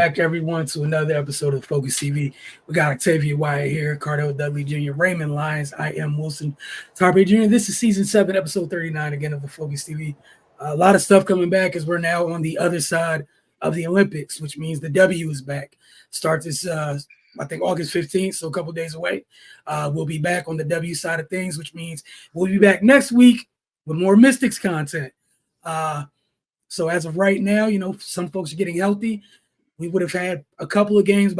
back, everyone, to another episode of Focus TV. We got Octavia Wyatt here, Cardell Dudley Jr., Raymond Lyons. I am Wilson Tarpe Jr. This is season 7, episode 39 again of the Focus TV. A lot of stuff coming back as we're now on the other side of the Olympics, which means the W is back. Starts this, I think, August 15th, so a couple days away. We'll be back on the W side of things, which means we'll be back next week with more Mystics content. So as of right now, some folks are getting healthy. We would have had a couple of games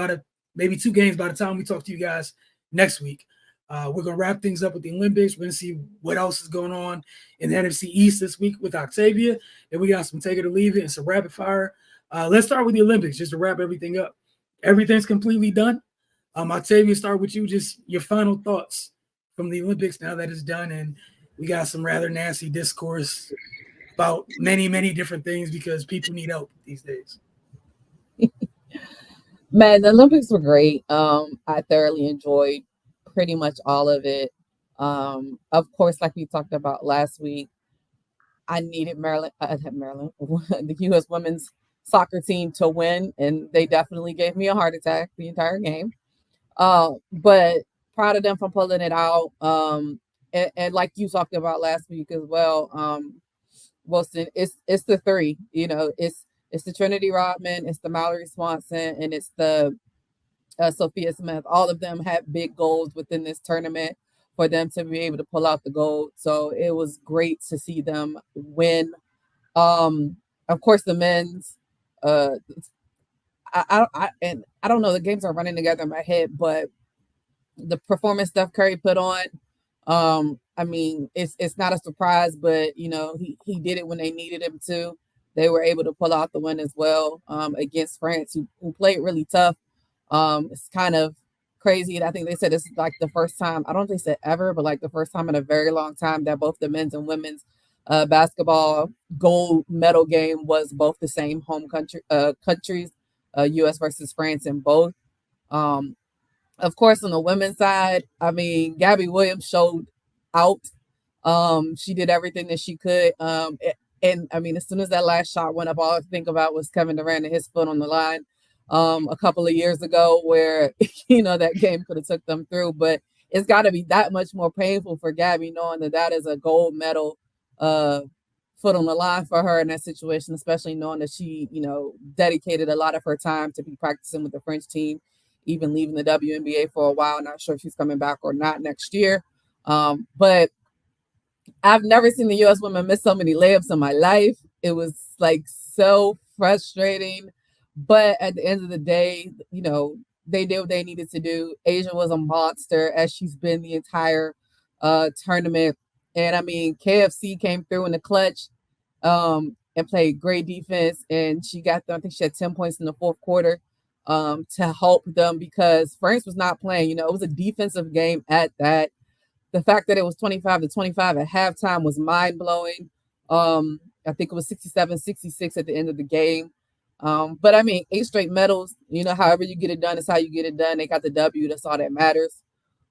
maybe 2 games by the time we talk to you guys next week. We're going to wrap things up with the Olympics. We're going to see what else is going on in the NFC East this week with Octavia. And we got some take it or leave it and some rapid fire. Let's start with the Olympics just to wrap everything up. Everything's completely done. Octavia, start with you. Just your final thoughts from the Olympics now that it's done. And we got some rather nasty discourse about many, many different things because people need help these days. Man, the Olympics were great. I thoroughly enjoyed pretty much all of it. Of course, like we talked about last week, I needed the U.S. women's soccer team to win, and they definitely gave me a heart attack the entire game. But proud of them for pulling it out. And like you talked about last week as well, Wilson, it's the three. It's the Trinity Rodman, it's the Mallory Swanson, and it's the Sophia Smith. All of them had big goals within this tournament for them to be able to pull out the gold. So it was great to see them win. Of course, the men's. I don't know. The games are running together in my head, but the performance Steph Curry put on. I mean, it's not a surprise, but he did it when they needed him to. They were able to pull out the win as well against France, who played really tough. It's kind of crazy. I think they said this is like the first time. I don't think they said ever, but like the first time in a very long time that both the men's and women's basketball gold medal game was both the same home countries, U.S. versus France in both. Of course, on the women's side, I mean, Gabby Williams showed out. She did everything that she could. And I mean, as soon as that last shot went up, all I think about was Kevin Durant and his foot on the line a couple of years ago where, that game could have took them through. But it's got to be that much more painful for Gabby knowing that is a gold medal foot on the line for her in that situation, especially knowing that she, dedicated a lot of her time to be practicing with the French team, even leaving the WNBA for a while. Not sure if she's coming back or not next year. But I've never seen the U.S. women miss so many layups in my life. It was like so frustrating. But at the end of the day, they did what they needed to do. Asia was a monster as she's been the entire tournament. And I mean, KFC came through in the clutch and played great defense. And she got them, I think she had 10 points in the fourth quarter to help them because France was not playing. It was a defensive game at that. The fact that it was 25-25 at halftime was mind-blowing. I think it was 67-66 at the end of the game. But, I mean, 8 straight medals, however you get it done is how you get it done. They got the W. That's all that matters.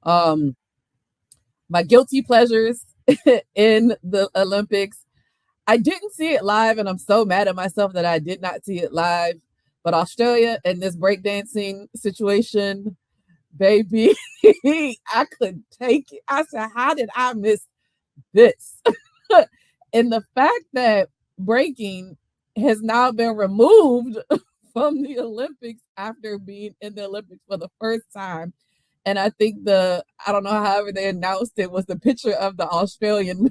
My guilty pleasures in the Olympics, I didn't see it live, and I'm so mad at myself that I did not see it live. But Australia and this breakdancing situation, baby, I couldn't take it. I said, how did I miss this? And the fact that breaking has now been removed from the Olympics after being in the Olympics for the first time. And I think I don't know, however they announced it, was the picture of the Australian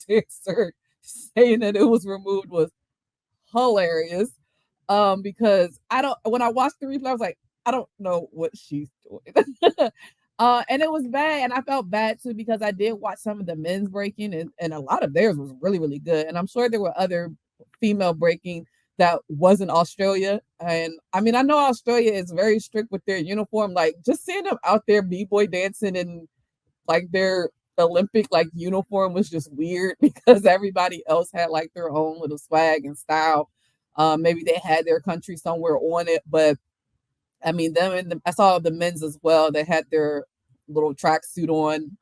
dancer saying that it was removed was hilarious. Because when I watched the replay, I was like, I don't know what she's doing. And it was bad. And I felt bad too, because I did watch some of the men's breaking and a lot of theirs was really, really good. And I'm sure there were other female breaking that wasn't Australia. And I mean, I know Australia is very strict with their uniform. Like just seeing them out there b-boy dancing in like their Olympic like uniform was just weird because everybody else had like their own little swag and style. Maybe they had their country somewhere on it, but I mean, I saw the men's as well. They had their little tracksuit on.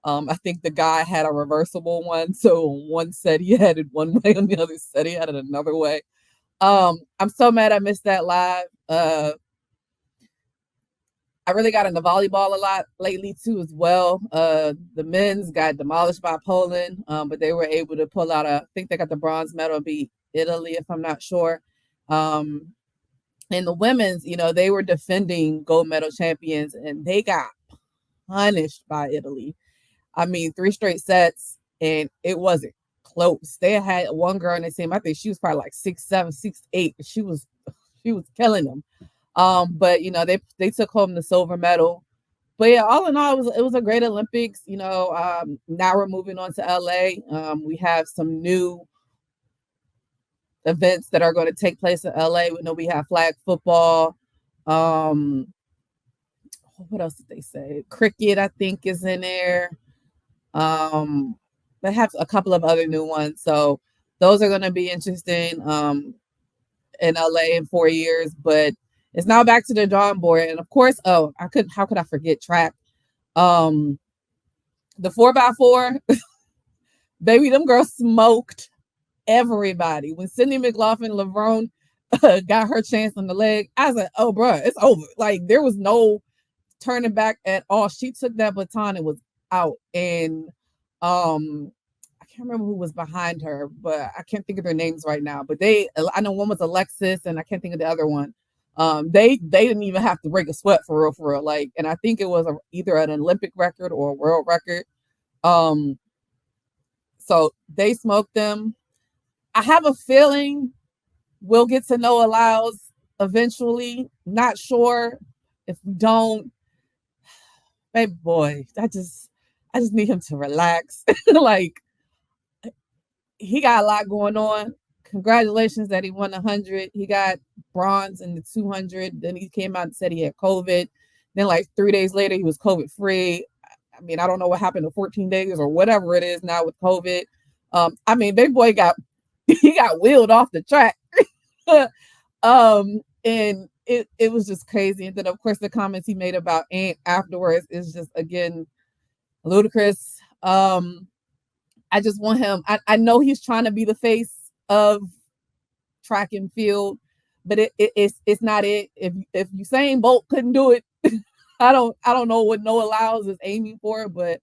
I think the guy had a reversible one. So one said he had it one way, and the other said he had it another way. I'm so mad I missed that live. I really got into volleyball a lot lately too as well. The men's got demolished by Poland, but they were able to pull out I think they got the bronze medal, beat Italy if I'm not sure. And the women's, they were defending gold medal champions and they got punished by Italy. I mean, 3 straight sets and it wasn't close. They had one girl in the team, I think she was probably like 6'7", 6'8". She was killing them. But they took home the silver medal. But yeah, all in all, it was a great Olympics. Now we're moving on to LA. We have some new events that are going to take place in LA. We know we have flag football. What else did they say? Cricket, I think, is in there. They have a couple of other new ones. So those are going to be interesting in LA in 4 years. But it's now back to the drawing board. And of course, how could I forget track? The 4x4, baby, them girls smoked everybody. When Sydney McLaughlin-Levrone got her chance on the leg, I said, oh, bro, it's over. Like, there was no turning back at all. She took that baton and was out. And I can't remember who was behind her, but I can't think of their names right now. But I know one was Alexis, and I can't think of the other one. They didn't even have to break a sweat for real. Like, and I think it was either an Olympic record or a world record. So they smoked them. I have a feeling we'll get to Noah Lyles eventually. Not sure. If we don't, baby boy, I just need him to relax. Like, he got a lot going on. Congratulations that he won 100. He got bronze in the 200. Then he came out and said he had COVID. Then like 3 days later, he was COVID free. I mean, I don't know what happened to 14 days or whatever it is now with COVID. I mean, big boy he got wheeled off the track. And it was just crazy. And then of course the comments he made about Ant afterwards is just again ludicrous. I just want him. I know he's trying to be the face of track and field, but it's not it. If Usain Bolt couldn't do it, I don't know what Noah Lyles is aiming for, but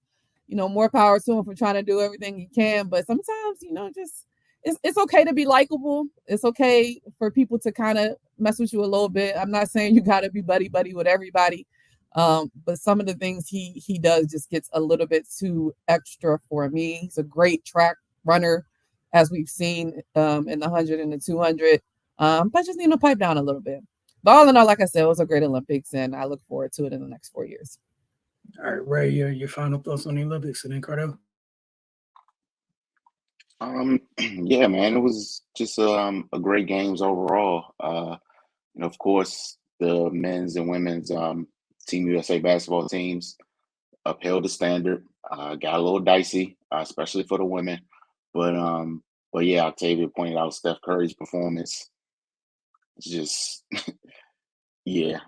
more power to him for trying to do everything he can. But sometimes, just it's okay to be likable. It's okay for people to kind of mess with you a little bit. I'm not saying you got to be buddy with everybody. But some of the things he does just gets a little bit too extra for me. He's a great track runner, as we've seen in the 100 and the 200. But just need to pipe down a little bit. But all in all, like I said, it was a great Olympics, and I look forward to it in the next 4 years. All right, Ray, your final thoughts on the Olympics, and then Cardell. Yeah, man, it was just a great games overall. And of course, the men's and women's Team USA basketball teams upheld the standard. Got a little dicey, especially for the women. But yeah, Octavia pointed out Steph Curry's performance. It's just yeah.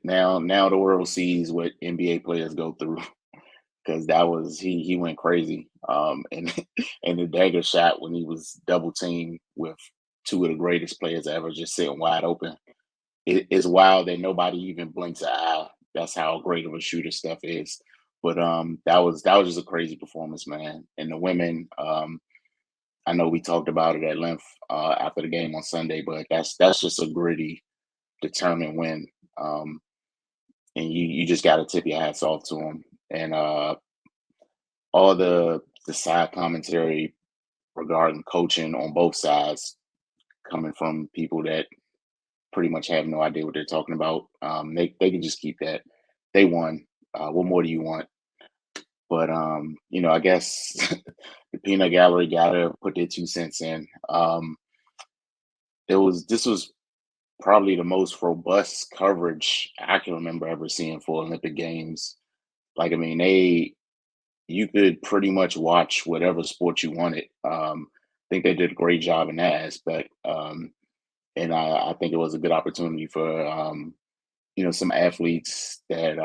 Now the world sees what NBA players go through because that was he went crazy. And and the dagger shot when he was double teamed with two of the greatest players ever just sitting wide open. It's wild that nobody even blinks an eye. That's how great of a shooter Steph is. But that was just a crazy performance, man. And the women, I know we talked about it at length after the game on Sunday, but that's just a gritty, determined win. And you just got to tip your hats off to them. And all the side commentary regarding coaching on both sides coming from people that pretty much have no idea what they're talking about. They can just keep that. They won. What more do you want? But I guess the peanut gallery gotta put their 2 cents in. This was probably the most robust coverage I can remember ever seeing for Olympic Games. Like, I mean, you could pretty much watch whatever sport you wanted. I think they did a great job in that aspect. And I think it was a good opportunity for some athletes that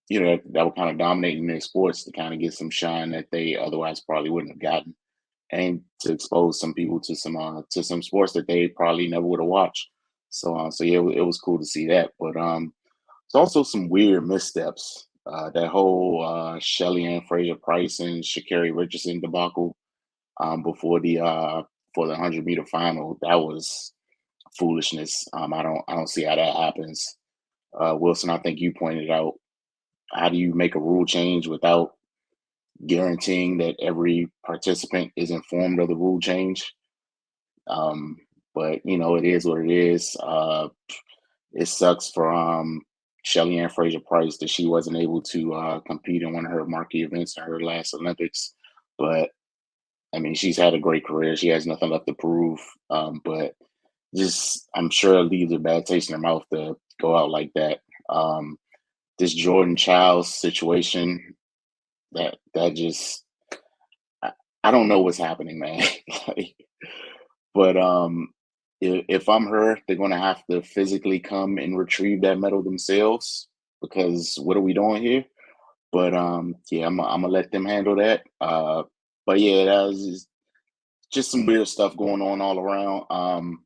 that were kind of dominating their sports to kind of get some shine that they otherwise probably wouldn't have gotten. and to expose some people to some sports that they probably never would have watched. So yeah, it was cool to see that. But it's also some weird missteps. That whole Shelly Ann Fraser Price and Sha'Carri Richardson debacle before the for the 100-meter final, that was foolishness. I don't see how that happens. Wilson, I think you pointed out, how do you make a rule change without guaranteeing that every participant is informed of the rule change? Um, but it is what it is. It sucks for Shelly Ann Fraser Price that she wasn't able to compete in one of her marquee events in her last Olympics. But I mean, she's had a great career. She has nothing left to prove. But just, I'm sure it leaves a bad taste in her mouth to go out like that. This Jordan Childs situation, that just, I don't know what's happening, man. Like, but if I'm her, they're gonna have to physically come and retrieve that medal themselves, because what are we doing here? But yeah, I'm gonna let them handle that. But yeah, that was just some weird stuff going on all around.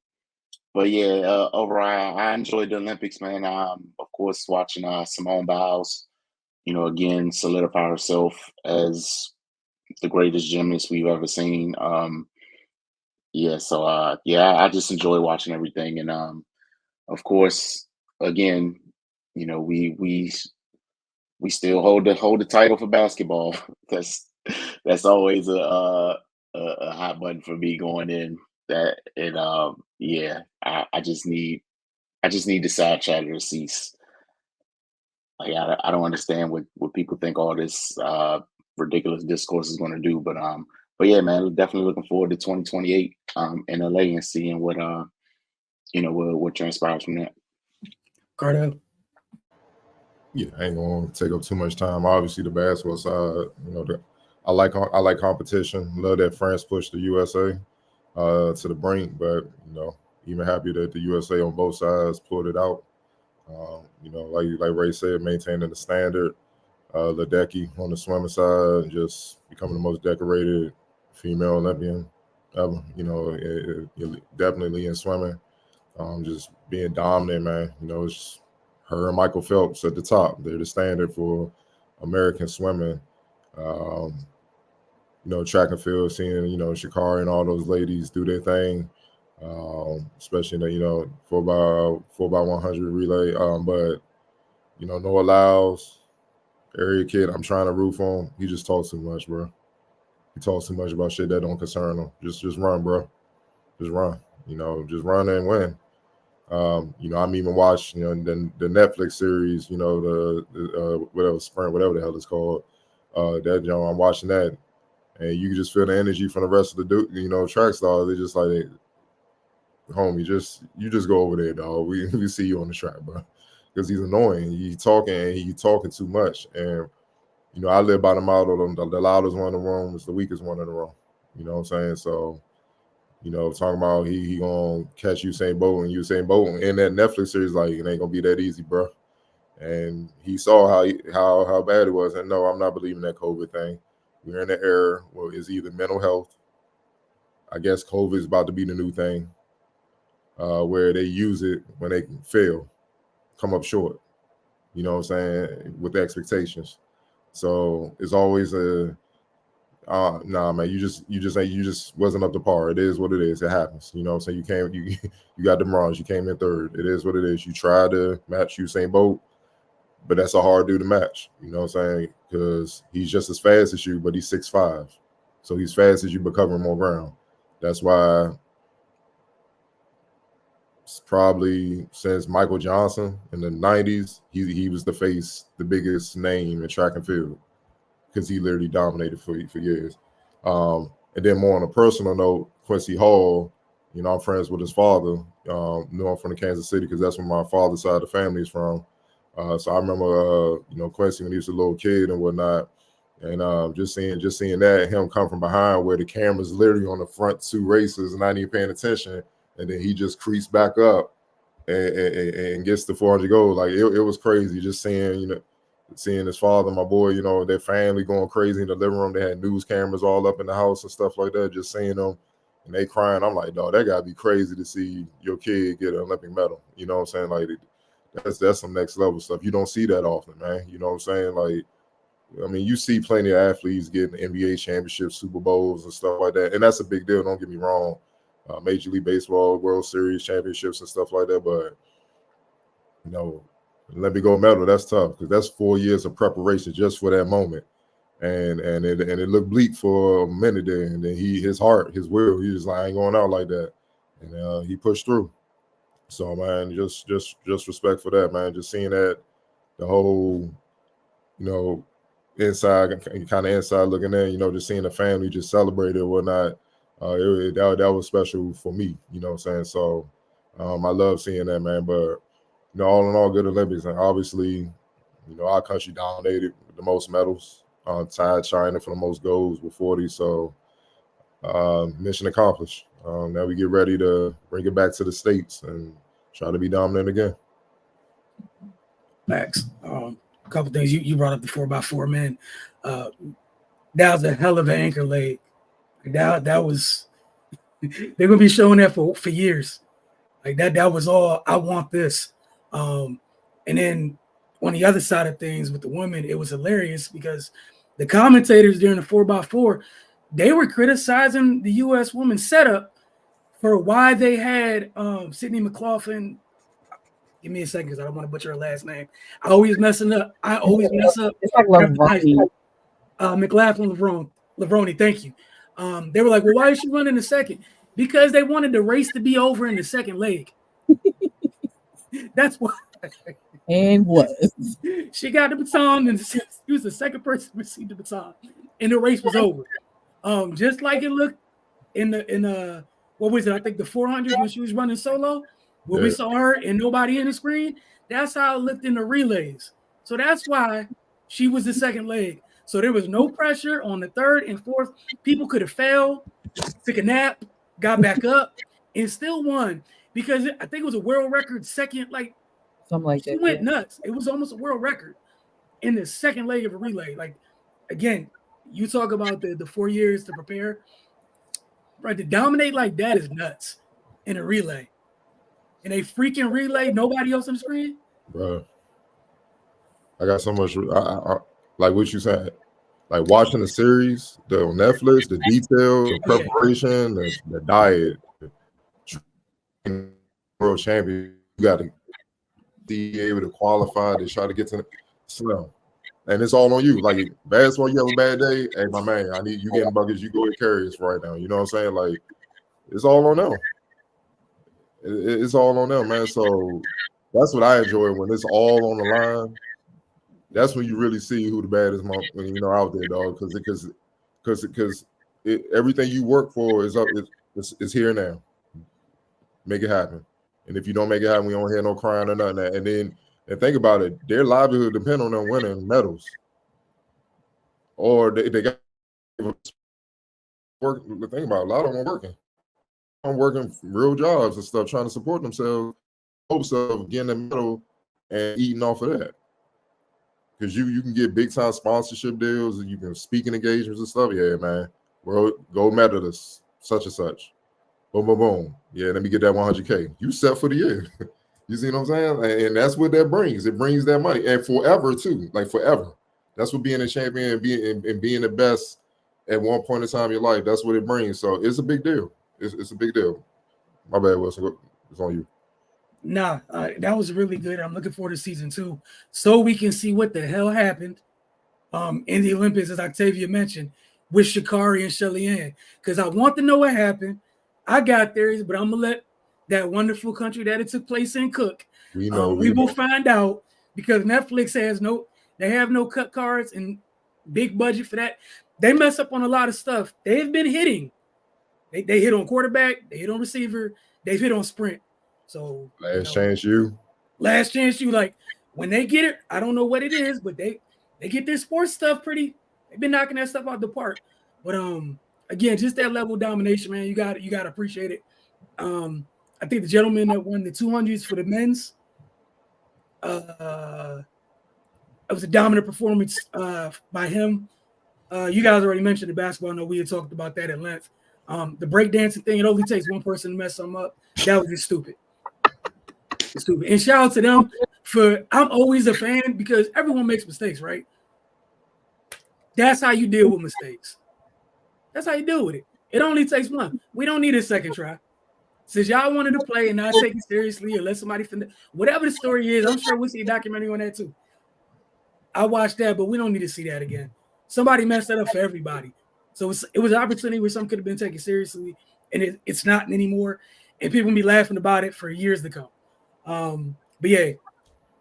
But yeah, overall, I enjoyed the Olympics, man. Of course, watching Simone Biles, again solidify herself as the greatest gymnast we've ever seen. Yeah, so yeah, I just enjoy watching everything, and of course, again, we still hold the title for basketball. That's always a hot button for me going in. That and yeah, I just need the side chatter to cease. Like, I don't understand what people think all this ridiculous discourse is going to do, but yeah, man, definitely looking forward to 2028 in LA and seeing what transpires from that. Cardell. Yeah, I ain't gonna take up too much time. Obviously, the basketball side, I like competition. Love that France pushed the USA to the brink, but even happy that the USA on both sides pulled it out. Like Ray said, maintaining the standard. Ledecky on the swimming side, just becoming the most decorated female Olympian ever. Definitely in swimming. Just being dominant, man. It's her and Michael Phelps at the top. They're the standard for American swimming. Track and field, seeing, Sha'Carri and all those ladies do their thing, especially in the, 4x100 relay. But, Noah Lyles, area kid, I'm trying to root for him. He just talks too much, bro. He talks too much about shit that don't concern him. Just run, bro. Just run. Just run and win. I'm even watching, the Netflix series, the whatever Sprint, whatever the hell it's called. I'm watching that, and you can just feel the energy from the rest of the track stars. They're just like, homie, you just go over there, dog. We see you on the track, bro, because he's annoying. He's talking too much, and I live by the motto: the loudest one in the room is the weakest one in the room. You know what I'm saying? So. Talking about he gonna catch Usain Bolt in that Netflix series, like, it ain't gonna be that easy, bro. And he saw how bad it was. And no, I'm not believing that COVID thing. We're in an era where it's either mental health. I guess COVID is about to be the new thing, where they use it when they fail, come up short. You know what I'm saying? With the expectations. So it's always nah, man, you just wasn't up to par. It is what it is. It happens. You know what I'm saying? You got the bronze. You came in third. It is what it is. You tried to match Usain Bolt, but that's a hard dude to match. You know what I'm saying? Because he's just as fast as you, but he's 6'5". So he's fast as you, but covering more ground. That's why it's probably since Michael Johnson in the 90s, he was the biggest name in track and field, because he literally dominated for years. And then more on a personal note, Quincy Hall, I'm friends with his father. Knew him from the Kansas City because that's where my father's side of the family is from. So I remember, Quincy when he was a little kid and whatnot, and just seeing that, him come from behind where the camera's literally on the front two races and not even paying attention, and then he just creeps back up and gets the 400 gold. Like, it was crazy just seeing, seeing his father, my boy, you know, their family going crazy in the living room. They had news cameras all up in the house and stuff like that. Just seeing them and they crying. I'm like, dog, that gotta be crazy to see your kid get an Olympic medal. You know what I'm saying? Like, that's some next level stuff. You don't see that often, man. You know what I'm saying? Like, I mean, you see plenty of athletes getting NBA championships, Super Bowls, and stuff like that, and that's a big deal. Don't get me wrong. Major League Baseball, World Series championships, and stuff like that. But you know, Olympic gold medal, that's tough because that's 4 years of preparation just for that moment, and it looked bleak for a minute there, and then his heart, his will, he just like, I ain't going out like that, and he pushed through. So man, just respect for that, man. Just seeing that, the whole, you know, inside, kind of inside looking in, you know, just seeing the family just celebrate it or whatnot. That was special for me, you know what I'm saying? So I love seeing that, man. But you know, all in all, good Olympics, and obviously, you know, our country dominated with the most medals, tied China for the most goals with 40. So mission accomplished. Now we get ready to bring it back to the States and try to be dominant again. Max, a couple things you brought up the 4x4 men. That was a hell of an anchor leg. That was they're gonna be showing that for years. Like that was all. I want this. And then on the other side of things with the women, it was hilarious because the commentators during the 4x4, they were criticizing the U.S. women's setup for why they had Sydney McLaughlin. Give me a second because I don't want to butcher her last name. I always mess up. It's like McLaughlin Lavroni. Thank you. They were like, well, why is she running the second? Because they wanted the race to be over in the second leg. That's why. And what? She got the baton, and she was the second person to receive the baton, and the race was over. Just like it looked in the what was it? I think the 400 when she was running solo, where we saw her and nobody in the screen. That's how it looked in the relays. So that's why she was the second leg. So there was no pressure on the third and fourth. People could have failed, took a nap, got back up, and still won because I think it was a world record second, like something like that. She went nuts. It was almost a world record in the second leg of a relay. Like, again, you talk about the 4 years to prepare, right? To dominate like that is nuts in a relay. In a freaking relay, nobody else on the screen. Bro, I got so much. I like what you said. Like watching the series, on Netflix, the detail, the preparation, the diet, world champion. You got to be able to qualify to try to get to the slam. And it's all on you. Like basketball, you have a bad day. Hey, my man, I need you getting buckets. You go and carry us right now. You know what I'm saying? Like it's all on them. It's all on them, man. So that's what I enjoy when it's all on the line. That's when you really see who the baddest when you know out there, dog. Because everything you work for is up. It's here now. Make it happen. And if you don't make it happen, we don't hear no crying or nothing. And think about it, their livelihood depends on them winning medals. Or they got work. Think about it, a lot of them are working. I'm working real jobs and stuff, trying to support themselves, hopes of getting a medal and eating off of that. Because you can get big time sponsorship deals and you can speaking engagements and stuff. Yeah, man. World gold medalist, such and such. Boom, boom, boom. Yeah, let me get that 100K. You set for the year. You see what I'm saying? And that's what that brings. It brings that money. And forever, too. Like forever. That's what being a champion and being the best at one point in time in your life, that's what it brings. So it's a big deal. It's a big deal. My bad, Wilson. It's on you. Nah, that was really good. I'm looking forward to season 2 so we can see what the hell happened in the Olympics, as Octavia mentioned, with Sha'Carri and Shelly-Ann. Because I want to know what happened. I got theories, but I'm going to let that wonderful country that it took place in cook. We will find out because Netflix they have no cut cards and big budget for that. They mess up on a lot of stuff. They've been hitting. They hit on quarterback, they hit on receiver, they've hit on sprint. So last chance you. Like when they get it, I don't know what it is, but they get their sports stuff pretty. They've been knocking that stuff out the park. But again, just that level of domination, man. You got to appreciate it. I think the gentleman that won the 200s for the men's, it was a dominant performance by him. You guys already mentioned the basketball. I know we had talked about that at length. The breakdancing thing, it only takes one person to mess something up. That was just stupid. It's stupid. And shout out to them I'm always a fan because everyone makes mistakes, right? That's how you deal with mistakes. That's how you deal with it. It only takes one. We don't need a second try. Since y'all wanted to play and not take it seriously or let somebody whatever the story is, I'm sure we'll see a documentary on that too. I watched that, but we don't need to see that again. Somebody messed that up for everybody. So it was an opportunity where something could have been taken seriously, and it's not anymore. And people will be laughing about it for years to come. But yeah,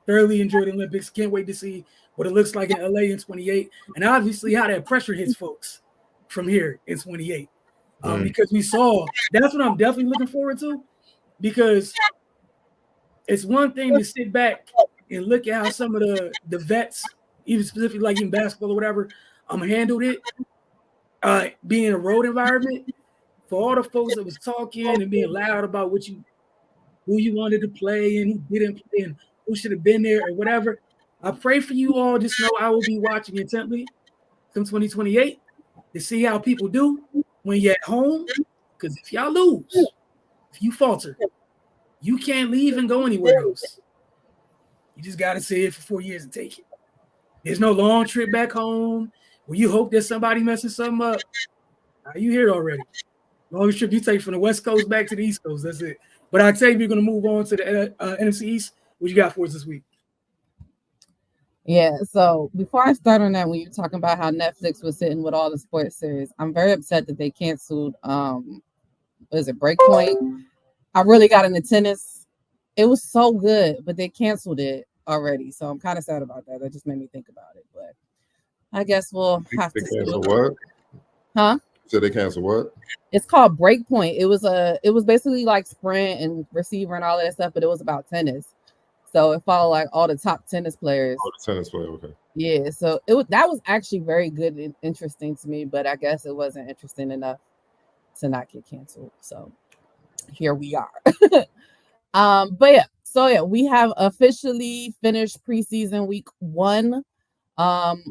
thoroughly enjoyed the Olympics. Can't wait to see what it looks like in LA in 28. And obviously how that pressure hits folks from here in 28. Because we saw, that's what I'm definitely looking forward to, because it's one thing to sit back and look at how some of the vets, even specifically like in basketball or whatever, handled it, being in a road environment. For all the folks that was talking and being loud about who you wanted to play and who didn't play and who should have been there or whatever, I pray for you all. Just know I will be watching intently come 2028 to see how people do when you're at home. Because if y'all lose, if you falter, you can't leave and go anywhere else. You just got to stay here for 4 years and take it. There's no long trip back home where you hope that somebody messes something up. You here already. Longest trip you take from the West Coast back to the East Coast. That's it. But Octavia, you're going to move on to the NFC East. What you got for us this week? Yeah, so before I start on that, when you're talking about how Netflix was sitting with all the sports series, I'm very upset that they canceled Breakpoint. I really got into tennis. It was so good, but they canceled it already. So I'm kind of sad about that. That just made me think about it. But I guess we'll have to cancel what? Huh? So they cancel what? It's called Breakpoint. It was basically like sprint and receiver and all that stuff, but it was about tennis. So it followed like all the top tennis players. Oh, the tennis player, okay. Yeah, so that was actually very good and interesting to me, but I guess it wasn't interesting enough to not get canceled. So here we are. But yeah, we have officially finished preseason week 1.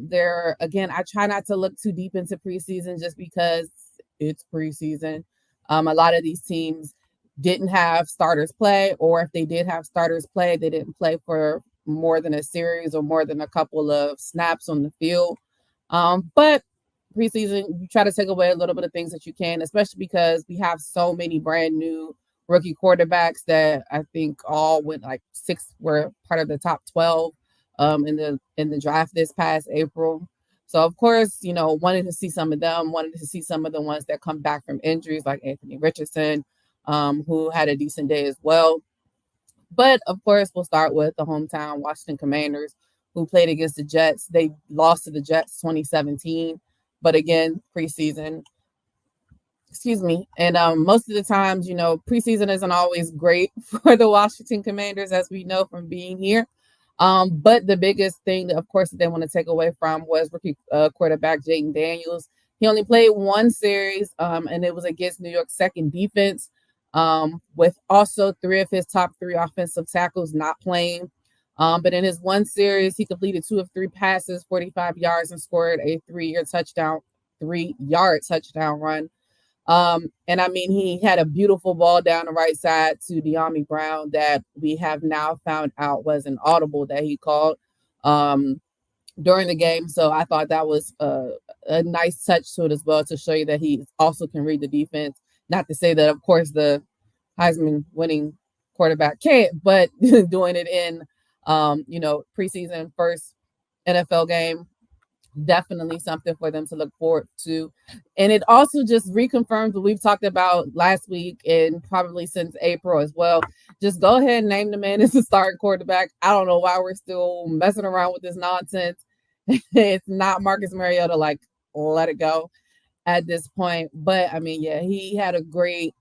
There again, I try not to look too deep into preseason just because it's preseason. A lot of these teams didn't have starters play, or if they did have starters play, they didn't play for more than a series or more than a couple of snaps on the field. But preseason, you try to take away a little bit of things that you can, especially because we have so many brand new rookie quarterbacks that I think all went like 6 were part of the top 12 in the draft this past April. So of course, wanted to see some of them, wanted to see some of the ones that come back from injuries like Anthony Richardson, who had a decent day as well. But of course, we'll start with the hometown Washington Commanders, who played against the Jets. They lost to the Jets 2017, but again, preseason. Excuse me. And most of the times, preseason isn't always great for the Washington Commanders, as we know from being here. But the biggest thing, of course, that they want to take away from was rookie quarterback Jaden Daniels. He only played 1 series, and it was against New York's second defense, with also 3 of his top 3 offensive tackles not playing. But in his 1 series, he completed 2 of 3 passes, 45 yards, and scored a 3-yard touchdown run. And I mean, he had a beautiful ball down the right side to De'Ami Brown that we have now found out was an audible that he called during the game. So I thought that was a nice touch to it as well, to show you that he also can read the defense. Not to say that, of course, the Heisman winning quarterback can't, but doing it in, preseason first NFL game, definitely something for them to look forward to. And it also just reconfirms what we've talked about last week and probably since April as well. Just go ahead and name the man as the starting quarterback. I don't know why we're still messing around with this nonsense. It's not Marcus Mariota. Like, let it go at this point. But I mean, yeah, he had a great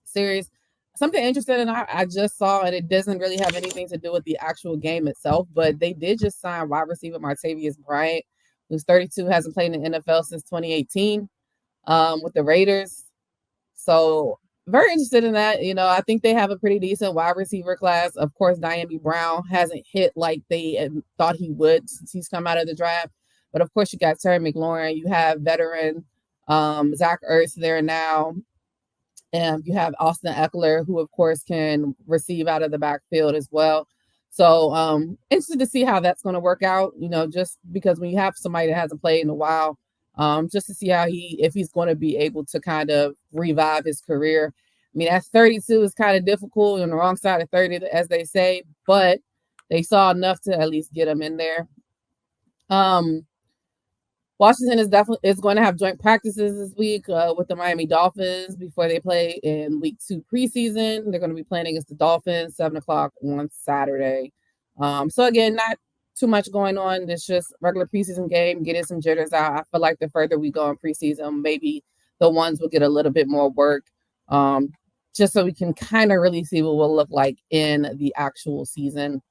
series. Something interesting, and I just saw, and it doesn't really have anything to do with the actual game itself, but they did just sign wide receiver Martavius Bryant, who's 32, hasn't played in the NFL since 2018 with the Raiders. So Very interested in that. I think they have a pretty decent wide receiver class. Of course, Diami Brown hasn't hit like they thought he would since he's come out of the draft. But of course, you got Terry McLaurin. You have veteran Zach Ertz there now. And you have Austin Eckler, who, of course, can receive out of the backfield as well. So interested to see how that's going to work out, just because when you have somebody that hasn't played in a while, just to see if he's going to be able to kind of revive his career. I mean, at 32 is kind of difficult, on the wrong side of 30, as they say, but they saw enough to at least get him in there. Washington is going to have joint practices this week with the Miami Dolphins before they play in week 2 preseason. They're going to be playing against the Dolphins 7:00 on Saturday. So again, not too much going on. It's just regular preseason game, getting some jitters out. I feel like the further we go in preseason, maybe the ones will get a little bit more work, just so we can kind of really see what we'll look like in the actual season.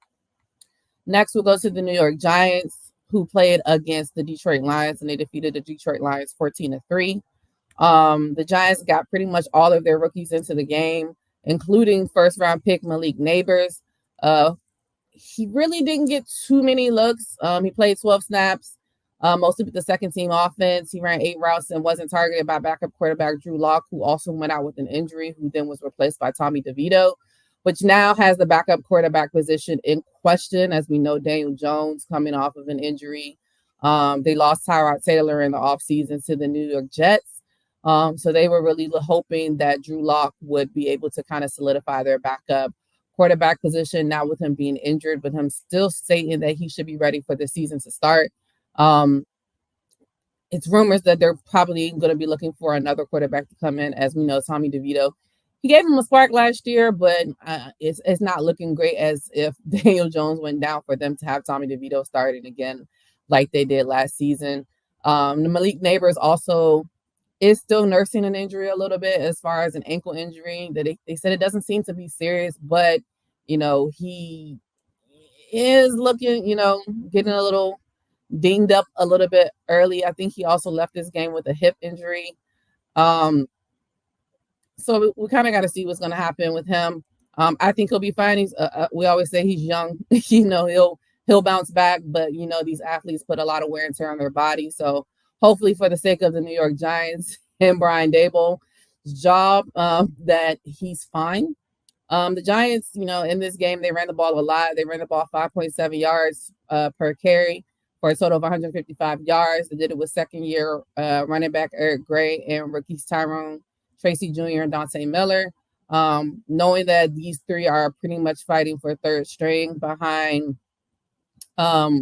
Next, we'll go to the New York Giants, who played against the Detroit Lions, and they defeated the Detroit Lions 14-3. The Giants got pretty much all of their rookies into the game, including first-round pick Malik Neighbors. He really didn't get too many looks. He played 12 snaps, mostly with the second-team offense. He ran 8 routes and wasn't targeted by backup quarterback Drew Lock, who also went out with an injury, who then was replaced by Tommy DeVito, which now has the backup quarterback position in question. As we know, Daniel Jones coming off of an injury. They lost Tyrod Taylor in the offseason to the New York Jets. So they were really hoping that Drew Lock would be able to kind of solidify their backup quarterback position now with him being injured, but him still stating that he should be ready for the season to start. It's rumors that they're probably going to be looking for another quarterback to come in. As we know, Tommy DeVito, he gave him a spark last year, but it's not looking great as if Daniel Jones went down for them to have Tommy DeVito starting again like they did last season. Malik Neighbors also is still nursing an injury a little bit as far as an ankle injury. That they said it doesn't seem to be serious, but, he is looking, getting a little dinged up a little bit early. I think he also left this game with a hip injury. So we kind of got to see what's going to happen with him. I think he'll be fine. He's we always say he's young. He'll bounce back, but these athletes put a lot of wear and tear on their body. So hopefully, for the sake of the New York Giants and Brian Dable's job, that he's fine. The Giants, in this game, they ran the ball a lot. They ran the ball 5.7 yards per carry for a total of 155 yards. They did it with second-year running back Eric Gray and rookies Tyrone Tracy Jr. and Dante Miller. Knowing that these three are pretty much fighting for third string behind, I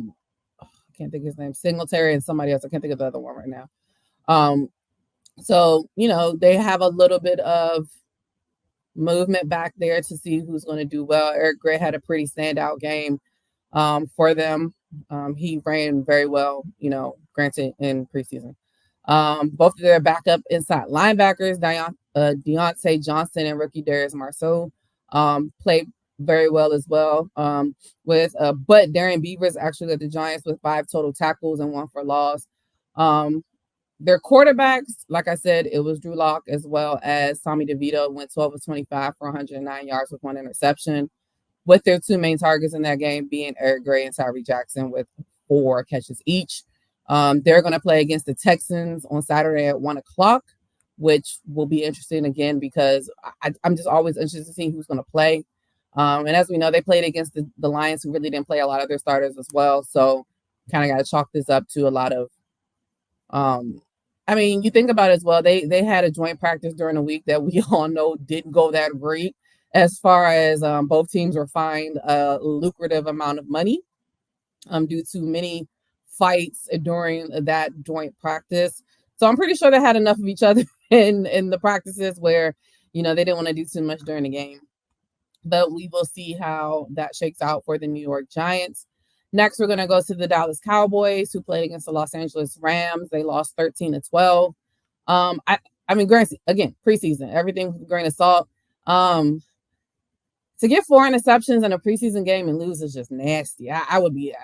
can't think of his name, Singletary and somebody else. I can't think of the other one right now. So, they have a little bit of movement back there to see who's going to do well. Eric Gray had a pretty standout game for them. He ran very well, granted in preseason. Both of their backup inside linebackers, Deontay Johnson and rookie Darius Marceau, played very well as well. But Darren Beavers actually led the Giants with 5 total tackles and 1 for loss. Their quarterbacks, like I said, it was Drew Lock as well as Tommy DeVito, went 12 of 25 for 109 yards with 1 interception, with their 2 main targets in that game being Eric Gray and Tyree Jackson with 4 catches each. They're going to play against the Texans on Saturday at 1:00, which will be interesting again because I'm just always interested to see who's going to play. And as we know, they played against the Lions, who really didn't play a lot of their starters as well. So kind of got to chalk this up to a lot of you think about it as well. They had a joint practice during the week that we all know didn't go that great, as far as both teams were fined a lucrative amount of money due to many fights during that joint practice. So I'm pretty sure they had enough of each other in the practices where, they didn't want to do too much during the game. But we will see how that shakes out for the New York Giants. Next, we're going to go to the Dallas Cowboys, who played against the Los Angeles Rams. They lost 13-12. Granted, again, preseason, everything with a grain of salt. To get 4 interceptions in a preseason game and lose is just nasty. I would be.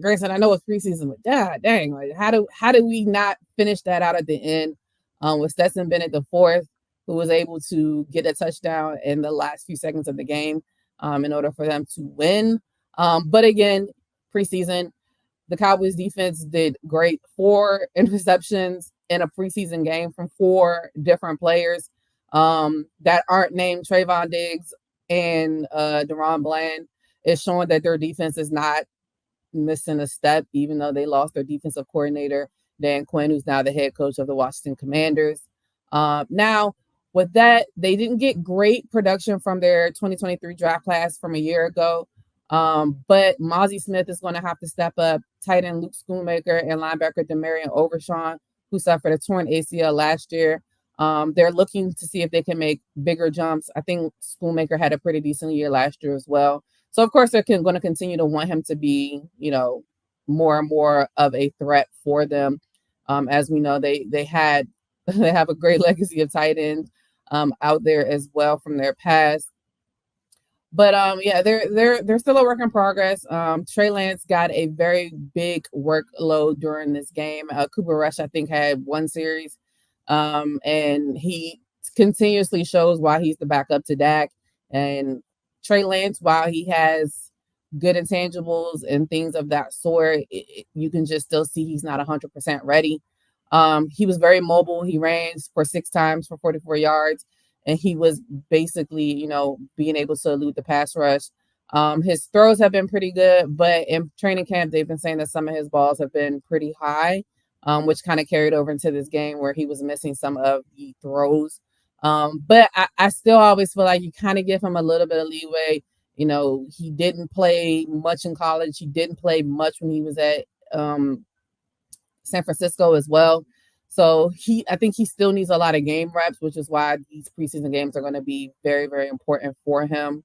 Granted, I know it's preseason, but dang, how do we not finish that out at the end with Stetson Bennett the fourth, who was able to get a touchdown in the last few seconds of the game in order for them to win. But again, preseason, the Cowboys defense did great. 4 interceptions in a preseason game from 4 different players that aren't named Trayvon Diggs and Deron Bland. Is showing that their defense is not missing a step, even though they lost their defensive coordinator, Dan Quinn, who's now the head coach of the Washington Commanders. Now, with that, they didn't get great production from their 2023 draft class from a year ago. But Mozzie Smith is going to have to step up. Tight end Luke Schoonmaker and linebacker Demarion Overshawn, who suffered a torn ACL last year. They're looking to see if they can make bigger jumps. I think Schoonmaker had a pretty decent year last year as well. So, of course, they're going to continue to want him to be, more and more of a threat for them. As we know, they have a great legacy of tight ends out there as well from their past. But they're still a work in progress. Trey Lance got a very big workload during this game. Cooper Rush, I think, had 1 series, and he continuously shows why he's the backup to Dak. And Trey Lance, while he has good intangibles and things of that sort, you can just still see he's not 100% ready. He was very mobile. He ran for 6 times for 44 yards, and he was basically, being able to elude the pass rush. His throws have been pretty good, but in training camp, they've been saying that some of his balls have been pretty high, which kind of carried over into this game where he was missing some of the throws. But I still always feel like you kind of give him a little bit of leeway. He didn't play much in college. He didn't play much when he was at San Francisco as well. So I think he still needs a lot of game reps, which is why these preseason games are going to be very, very important for him.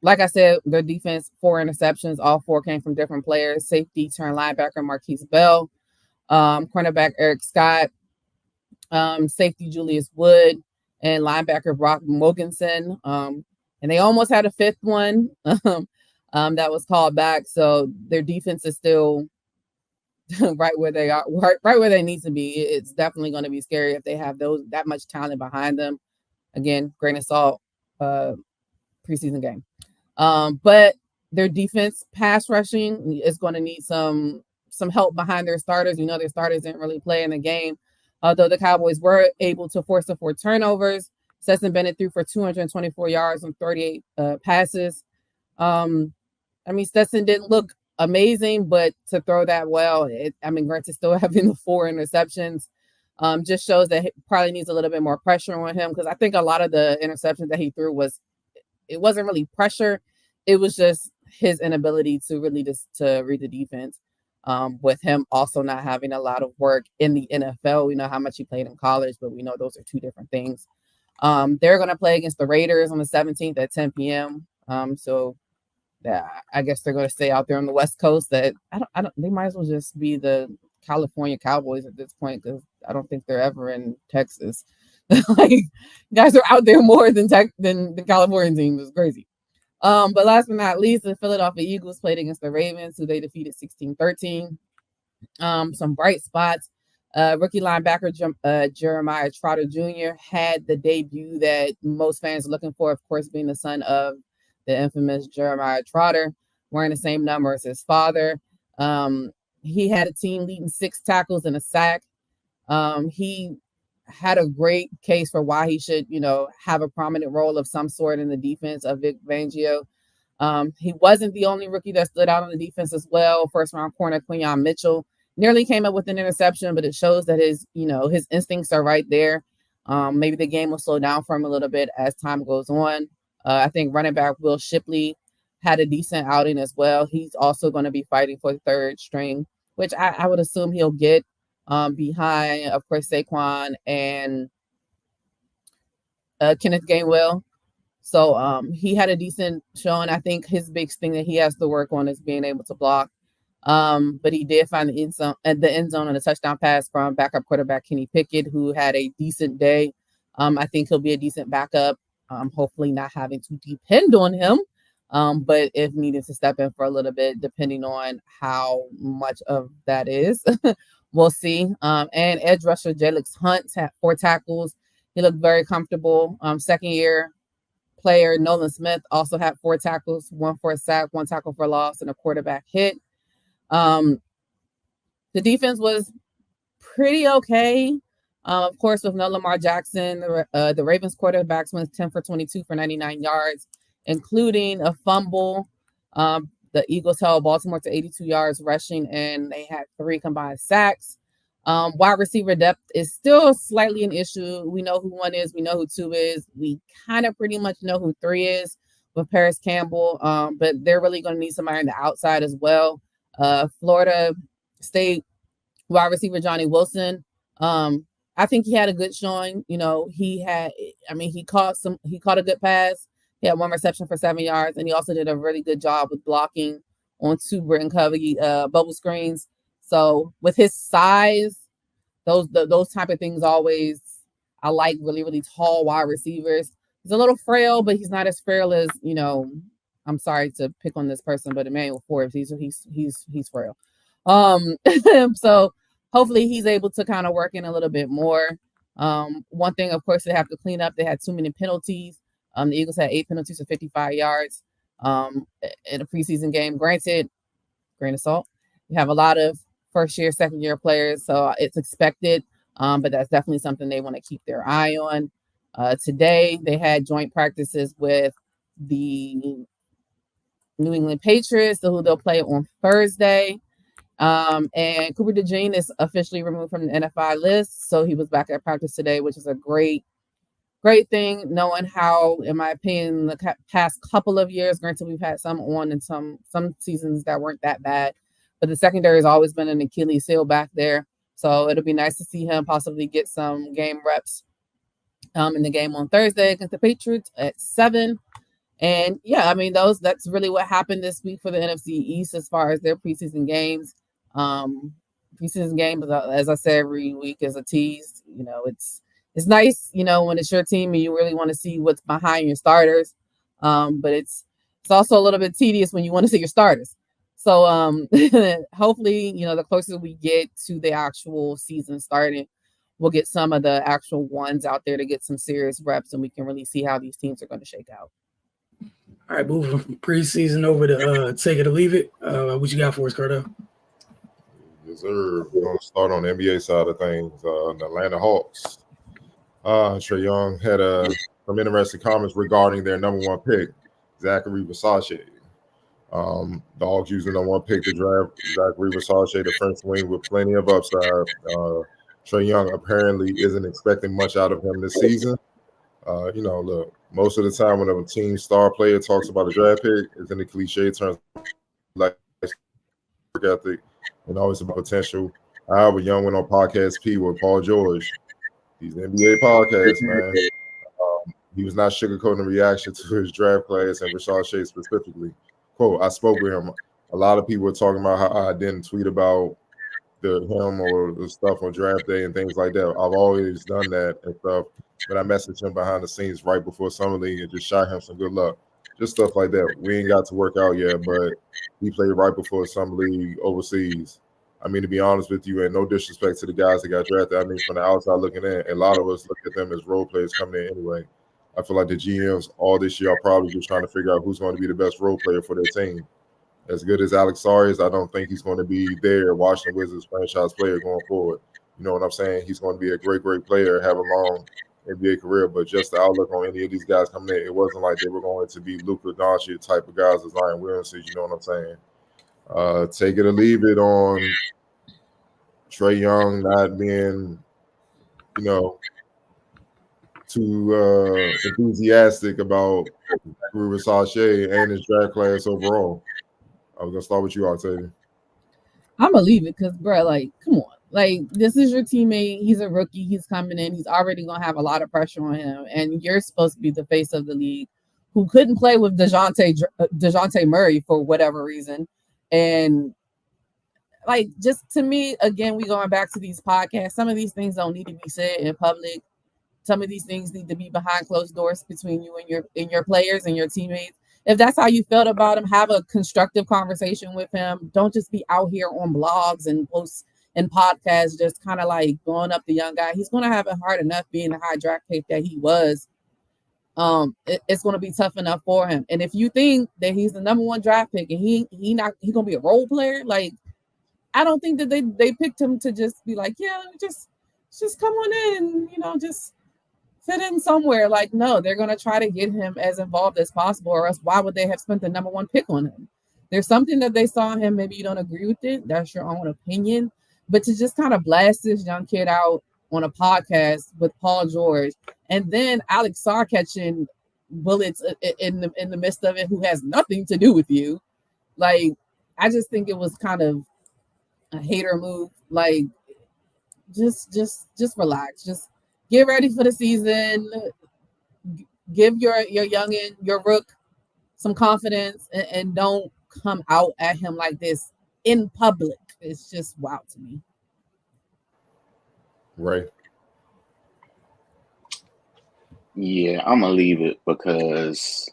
Like I said, their defense, 4 interceptions, all 4 came from different players. Safety turned linebacker Marquise Bell, cornerback Eric Scott, safety Julius Wood, and linebacker Brock Mogensen. And they almost had a 5th one that was called back. So their defense is still right where they are, right where they need to be. It's definitely going to be scary if they have that much talent behind them. Again, grain of salt, preseason game. But their defense, pass rushing, is going to need some help behind their starters. Their starters didn't really play in the game. Although the Cowboys were able to force the 4 turnovers, Stetson Bennett threw for 224 yards on 38 passes. Stetson didn't look amazing, but to throw that well, granted, still having the 4 interceptions just shows that he probably needs a little bit more pressure on him, because I think a lot of the interceptions that he threw it wasn't really pressure. It was just his inability to really to read the defense. With him also not having a lot of work in the NFL. We know how much he played in college, but we know those are 2 different things. They're going to play against the Raiders on the 17th at 10 p.m. So I guess they're going to stay out there on the West Coast. That they might as well just be the California Cowboys at this point, because I don't think they're ever in Texas. Like, guys are out there more than the California team. It's crazy. But last but not least, the Philadelphia Eagles played against the Ravens, who they defeated 16-13. Some bright spots. Rookie linebacker Jeremiah Trotter Jr. had the debut that most fans are looking for, of course, being the son of the infamous Jeremiah Trotter, wearing the same number as his father. He had a team leading 6 tackles and a sack. He had a great case for why he should, have a prominent role of some sort in the defense of Vic Fangio. He wasn't the only rookie that stood out on the defense as well. First-round corner Quinyon Mitchell nearly came up with an interception, but it shows that his instincts are right there. Maybe the game will slow down for him a little bit as time goes on. I think running back Will Shipley had a decent outing as well. He's also going to be fighting for the 3rd string, which I would assume he'll get behind, of course, Saquon and Kenneth Gainwell. So he had a decent showing. I think his big thing that he has to work on is being able to block. But he did find the end zone on a touchdown pass from backup quarterback Kenny Pickett, who had a decent day. I think he'll be a decent backup. Hopefully not having to depend on him, but if needed to step in for a little bit, depending on how much of that is, we'll see. And edge rusher Jalix Hunt had 4 tackles He looked very comfortable. Second year player Nolan Smith also had 4 tackles, 1 for a sack, 1 tackle for loss, and a quarterback hit. The defense was pretty okay. Of course, with no Lamar Jackson, the Ravens quarterbacks went 10 for 22 for 99 yards, including a fumble. The Eagles held Baltimore to 82 yards rushing, and they had 3 combined sacks. Wide receiver depth is still slightly an issue. We know who 1 is. We know who 2 is. We kind of pretty much know who 3 is with Paris Campbell, but they're really going to need somebody on the outside as well. Florida State wide receiver Johnny Wilson. I think he had a good showing. He caught a good pass. He had 1 reception for 7 yards, and he also did a really good job with blocking on 2 Britton Covey bubble screens. So with his size, those type of things always, I like really, really tall wide receivers. He's a little frail, but he's not as frail as, I'm sorry to pick on this person, but Emmanuel Forbes, he's frail. So hopefully he's able to kind of work in a little bit more. One thing, of course, they have to clean up. They had too many penalties. The Eagles had 8 penalties for 55 yards in a preseason game. Granted, grain of salt. You have a lot of first-year, second-year players, so it's expected, but that's definitely something they want to keep their eye on. Today, they had joint practices with the New England Patriots, who they'll play on Thursday. And Cooper DeJean is officially removed from the NFI list, so he was back at practice today, which is a great thing, knowing how, in my opinion, the past couple of years, granted we've had some on and some seasons that weren't that bad, but the secondary has always been an Achilles heel back there. So it'll be nice to see him possibly get some game reps in the game on Thursday against the Patriots at 7. And yeah, that's really what happened this week for the NFC East as far as their preseason games. Preseason games, as I say every week, is a tease. It's nice, when it's your team and you really want to see what's behind your starters. But it's also a little bit tedious when you want to see your starters. So hopefully, the closer we get to the actual season starting, we'll get some of the actual ones out there to get some serious reps, and we can really see how these teams are going to shake out. All right, moving from preseason over to take it or leave it. What you got for us, Cardell? Yes, sir. We're going to start on the NBA side of things. The Atlanta Hawks. Trae Young had some interesting comments regarding their number 1 pick, Zachary Versace. The Hawks using the 1 pick to draft Zachary Versace, the French wing, with plenty of upside. Trae Young apparently isn't expecting much out of him this season. Look, most of the time when a team star player talks about a draft pick, it's in the cliche terms like work ethic and always about potential. However, Young went on Podcast P with Paul George. He's an NBA podcast, man. He was not sugarcoating the reaction to his draft class and Versace specifically. Quote, I spoke with him. A lot of people were talking about how I didn't tweet about him or the stuff on draft day and things like that. I've always done that and stuff. But I messaged him behind the scenes right before Summer League and just shot him some good luck. Just stuff like that. We ain't got to work out yet, but he played right before Summer League overseas. To be honest with you, and no disrespect to the guys that got drafted, from the outside looking in, a lot of us look at them as role players coming in anyway. I feel like the GMs all this year are probably just trying to figure out who's going to be the best role player for their team. As good as Alex Sarri is, I don't think he's going to be their Washington Wizards franchise player going forward. You know what I'm saying? He's going to be a great, great player, have a long NBA career, but just the outlook on any of these guys coming in, it wasn't like they were going to be Luka Doncic type of guys as Zion Williamson. You know what I'm saying? Take it or leave it on Trae Young not being, too enthusiastic about Zachary Versace and his draft class overall. I was gonna start with you, Octavia. I'm gonna leave it because, bro, come on. This is your teammate. He's a rookie. He's coming in. He's already going to have a lot of pressure on him. And you're supposed to be the face of the league who couldn't play with DeJounte Murray for whatever reason. And, just to me, again, we going back to these podcasts. Some of these things don't need to be said in public. Some of these things need to be behind closed doors between you and your players and your teammates. If that's how you felt about him, have a constructive conversation with him. Don't just be out here on blogs and posts in podcasts, just kind of like blowing up the young guy. He's going to have it hard enough being the high draft pick that he was. It's going to be tough enough for him. And if you think that he's the number 1 draft pick and he going to be a role player, like, I don't think that they picked him to just be like, yeah, just come on in and, you know, just fit in somewhere. Like, no, they're going to try to get him as involved as possible, or else why would they have spent the number 1 pick on him? There's something that they saw in him. Maybe you don't agree with it. That's your own opinion. But to just kind of blast this young kid out on a podcast with Paul George, and then Alex Sarr catching bullets in the midst of it, who has nothing to do with you. Like, I just think it was kind of a hater move. Like, just relax. Just get ready for the season. Give your youngin, your rook, some confidence, and don't come out at him like this in public. It's just wild to me. Right. Yeah, I'm gonna leave it because,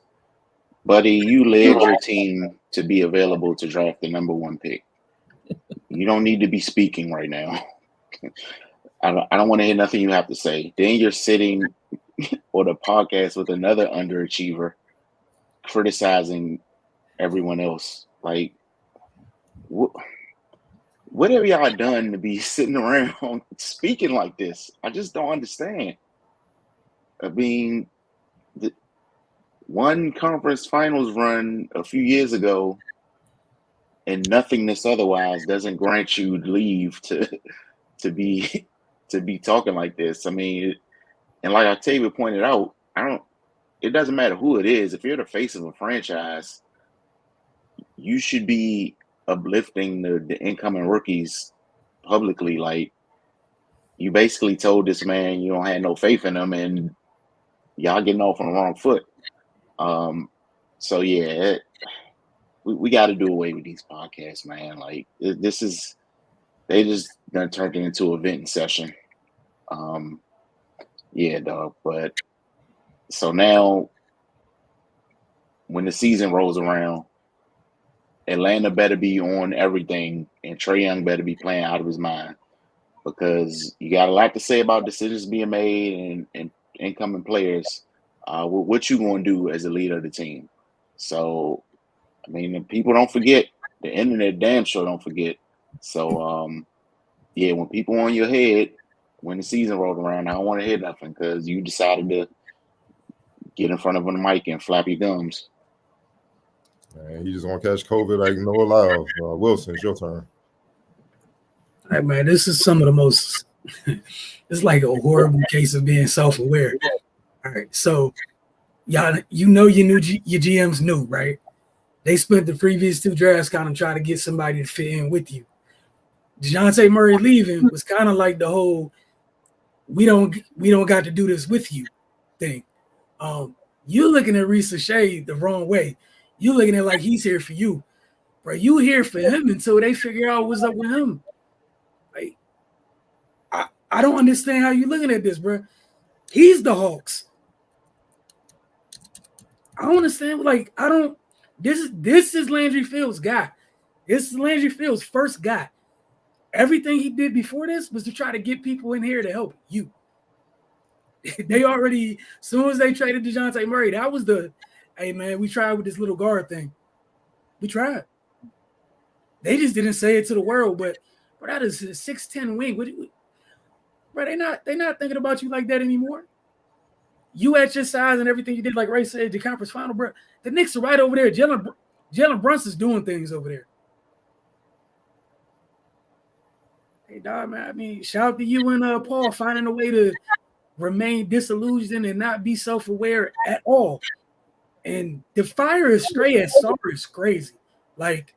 buddy, you led your team to be available to draft the number 1 pick. You don't need to be speaking right now. I don't want to hear nothing you have to say. Then you're sitting on a podcast with another underachiever, criticizing everyone else. Like, what have y'all done to be sitting around speaking like this? I just don't understand. I mean, the one conference finals run a few years ago and nothingness otherwise doesn't grant you leave to be talking like this. I mean, and like Octavia pointed out, it doesn't matter who it is. If you're the face of a franchise, you should be uplifting the incoming rookies publicly. Like, you basically told this man you don't have no faith in him, and y'all getting off on the wrong foot. So yeah, we got to do away with these podcasts, man. Like, they just done turned it into a venting session. Yeah, dog. But so now, when the season rolls around, Atlanta better be on everything, and Trae Young better be playing out of his mind, because you got a lot to say about decisions being made and incoming players. What you gonna do as a leader of the team? So, I mean, people don't forget. The internet damn sure don't forget. So, yeah, when people on your head, when the season rolled around, I don't want to hear nothing because you decided to get in front of the mic and flap your gums. Man, you just want to catch COVID like Noah Lyles. Wilson, it's your turn. All right, man, this is some of the most it's like a horrible case of being self-aware. All right, so y'all, your GMs knew, right? They spent the previous 2 drafts kind of trying to get somebody to fit in with you. DeJounte Murray leaving was kind of like the whole we don't got to do this with you thing. You're looking at Risa Shea the wrong way. You're looking at like he's here for you, bro. You here for him until they figure out what's up with him. Like, I don't understand how you're looking at this, bro. He's the Hawks. I don't understand. Like, I don't. This is Landry Fields' guy. This is Landry Fields' first guy. Everything he did before this was to try to get people in here to help you. They already, as soon as they traded DeJounte Murray, that was the, hey, man, we tried with this little guard thing. We tried. They just didn't say it to the world, but that is a 6'10" wing. Bro, they not thinking about you like that anymore. You at your size and everything you did, like Ray said, the conference final, bro. The Knicks are right over there. Jalen Brunson's doing things over there. Hey, dog, man, I mean, shout out to you and Paul finding a way to remain disillusioned and not be self-aware at all. And the fire is straight at Sarr is crazy. Like,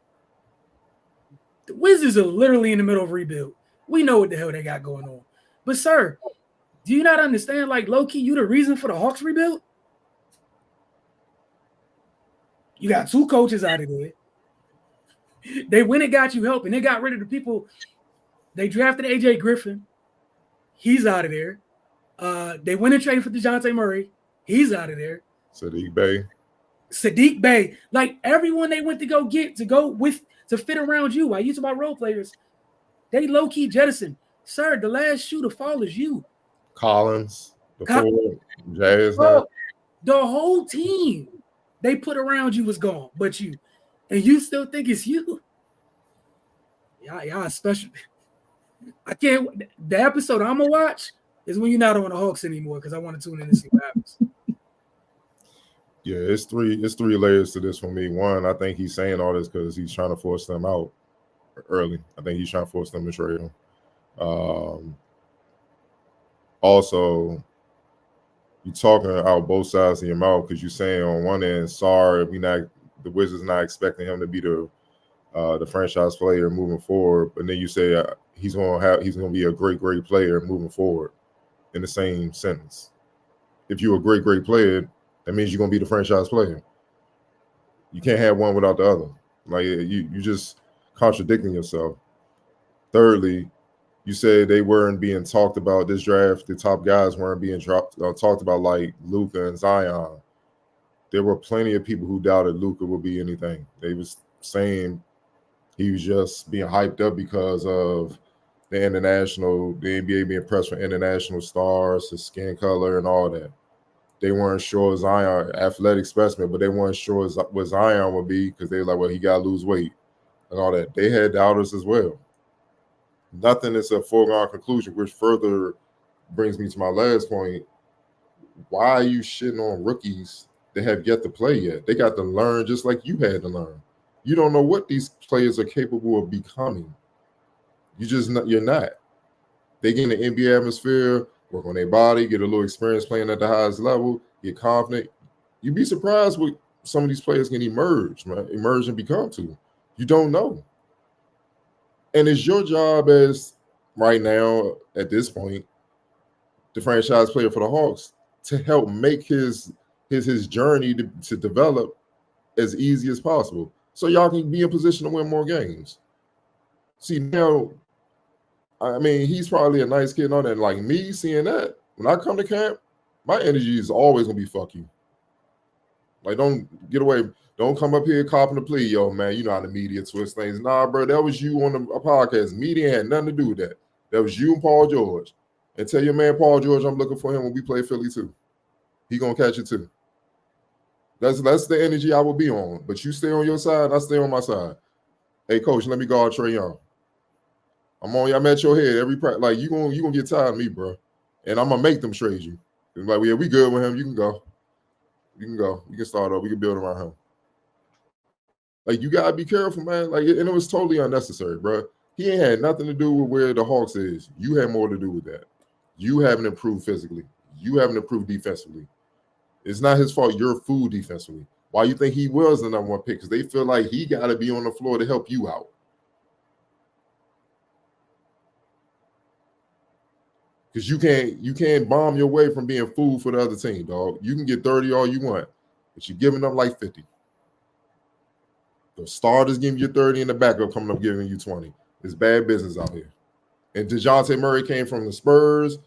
the Wizards are literally in the middle of rebuild. We know what the hell they got going on. But, sir, do you not understand, like, low-key, you the reason for the Hawks rebuild? You got 2 coaches out of there. They went and got you help, and they got rid of the people. They drafted A.J. Griffin. He's out of there. They went and traded for DeJounte Murray. He's out of there. Sadiq Bey. Like, everyone they went to go get, to fit around you. While you talk about role players, They low-key jettison. Sir, the last shoe to fall is you. Collins, the forward, Jazz. Bro, the whole team they put around you was gone, but you. And you still think it's you. Y'all special. I can't. The episode I'm gonna watch is when you're not on the Hawks anymore because I want to tune in and see what happens. Yeah, it's three layers to this for me. One, I think he's saying all this because he's trying to force them out early. I think he's trying to force them to trade him. Also, you're talking out both sides of your mouth because you're saying on one end, sorry, the Wizards not expecting him to be the franchise player moving forward, but then you say he's gonna be a great player moving forward in the same sentence. If you're a great player, that means you're gonna be the franchise player. You can't have one without the other. Like you just contradicting yourself. Thirdly, you said they weren't being talked about this draft. The top guys weren't being talked about like Luka and Zion. There were plenty of people who doubted Luka would be anything. They was saying he was just being hyped up because of the NBA being pressed for international stars, his skin color, and all that. They weren't sure Zion, athletic specimen, but they weren't sure what Zion would be because they were like, well, he got to lose weight and all that. They had doubters as well. Nothing is a foregone conclusion, which further brings me to my last point. Why are you shitting on rookies that have yet to play yet? They got to learn just like you had to learn. You don't know what these players are capable of becoming. You're not. They get in the NBA atmosphere, work on their body, get a little experience playing at the highest level, get confident. You'd be surprised what some of these players can emerge and become to. You don't know. And it's your job as right now, at this point, the franchise player for the Hawks, to help make his journey to develop as easy as possible. So y'all can be in position to win more games. See, now, I mean, he's probably a nice kid and all that. Like me seeing that, when I come to camp, my energy is always going to be fuck you. Like, don't get away. Don't come up here copping the plea, yo, man. You know how the media twist things. Nah, bro, that was you on a podcast. Media had nothing to do with that. That was you and Paul George. And tell your man Paul George I'm looking for him when we play Philly too. He going to catch it too. That's the energy I will be on. But you stay on your side, I stay on my side. Hey, coach, let me guard Trae Young. I'm at your head every practice. Like, you gonna get tired of me, bro. And I'm going to make them trade you. Like, yeah, we good with him. You can go. You can go. We can start up. We can build around him. Like, you got to be careful, man. Like, and it was totally unnecessary, bro. He ain't had nothing to do with where the Hawks is. You had more to do with that. You haven't improved physically. You haven't improved defensively. It's not his fault you're food defensively. Why you think he was the number one pick? Because they feel like he got to be on the floor to help you out. Because you can't bomb your way from being food for the other team, dog. You can get 30 all you want, but you're giving up like 50. The starters giving you 30 and the backup coming up giving you 20. It's bad business out here. And DeJounte Murray came from the Spurs,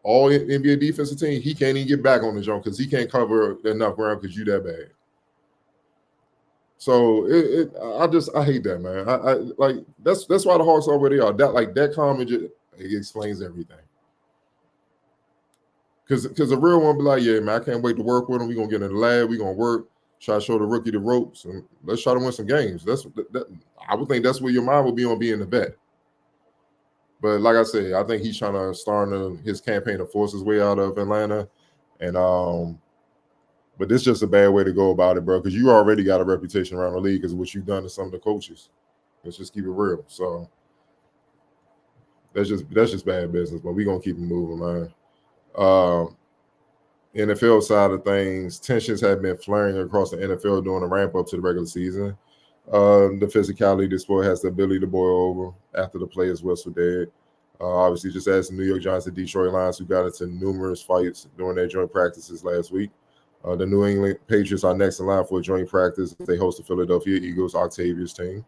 all NBA defensive team. He can't even get back on the jump because he can't cover enough ground because you that bad. So I hate that, man. I like that's why the Hawks are where they are. That comment it explains everything. Because the real one be like, yeah, man, I can't wait to work with him. We're gonna get in the lab, we're gonna work, try to show the rookie the ropes, and let's try to win some games. I would think that's where your mind would be on being the vet. But like I said, I think he's trying to start his campaign to force his way out of Atlanta. And but this is just a bad way to go about it, bro, because you already got a reputation around the league because of what you've done to some of the coaches. Let's just keep it real. So that's just bad business, but we're gonna keep it moving, man. NFL side of things, tensions have been flaring across the NFL during the ramp up to the regular season. The physicality of the sport has the ability to boil over after the players whistle dead. Obviously, just as the New York Giants and Detroit Lions, who got into numerous fights during their joint practices last week. The New England Patriots are next in line for a joint practice. They host the Philadelphia Eagles, Octavia's team.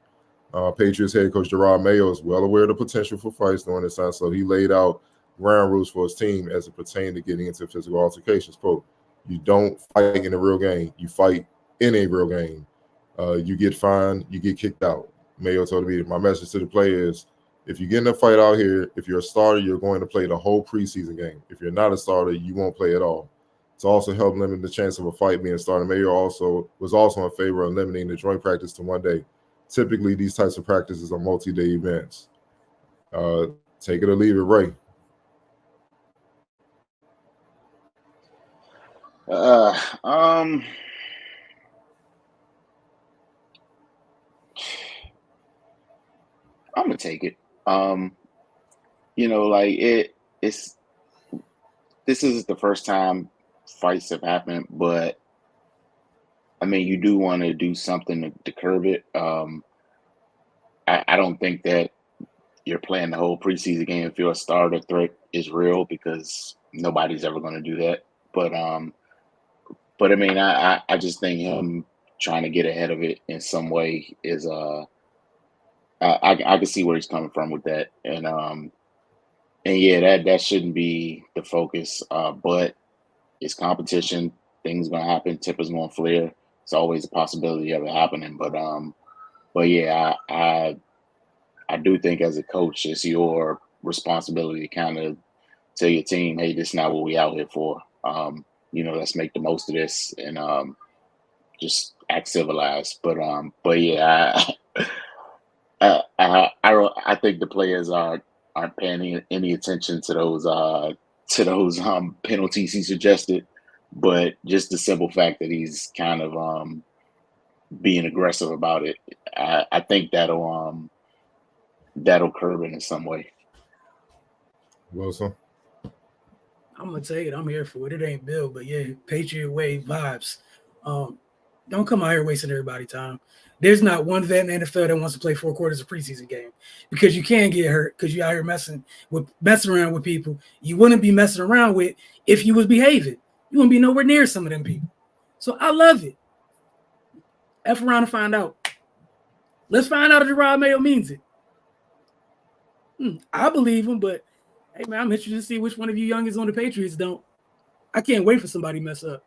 Patriots head coach Gerard Mayo is well aware of the potential for fights during this time, so he laid out ground rules for his team as it pertained to getting into physical altercations. Quote, you don't fight in a real game. You fight in a real game. You get fined, you get kicked out. Mayo told me, my message to the players If you get in a fight out here, if you're a starter, you're going to play the whole preseason game. If you're not a starter, you won't play at all. To also help limit the chance of a fight being started, Mayor was also in favor of limiting the joint practice to 1 day. Typically, these types of practices are multi-day events. Take it or leave it, Ray. I'm gonna take it. It's this is the first time fights have happened, but I mean, you do want to do something to curb it. I don't think that you're playing the whole preseason game if your starter threat is real, because nobody's ever going to do that. But I mean, I just think him trying to get ahead of it in some way is I can see where he's coming from with that, and yeah, that shouldn't be the focus. But it's competition. Things gonna happen. Tipper's gonna flare. It's always a possibility of it happening. But yeah, I do think as a coach, it's your responsibility to kind of tell your team, hey, this is not what we out here for. Let's make the most of this and just act civilized. But yeah, I think the players aren't paying any attention to those penalties he suggested, but just the simple fact that he's kind of being aggressive about it, I think that'll curb it in some way. Wilson. I'm gonna take it. I'm here for it. It ain't Bill, but yeah, Patriot way vibes. Don't come out here wasting everybody's time. There's not one vet in the NFL that wants to play 4 quarters of preseason game, because you can get hurt because you out here messing around with people you wouldn't be messing around with if you was behaving. You wouldn't be nowhere near some of them people. So I love it. F around and find out. Let's find out if Gerard Mayo means it. I believe him, but hey man, I'm interested to see which one of you youngins on the Patriots don't. I can't wait for somebody to mess up,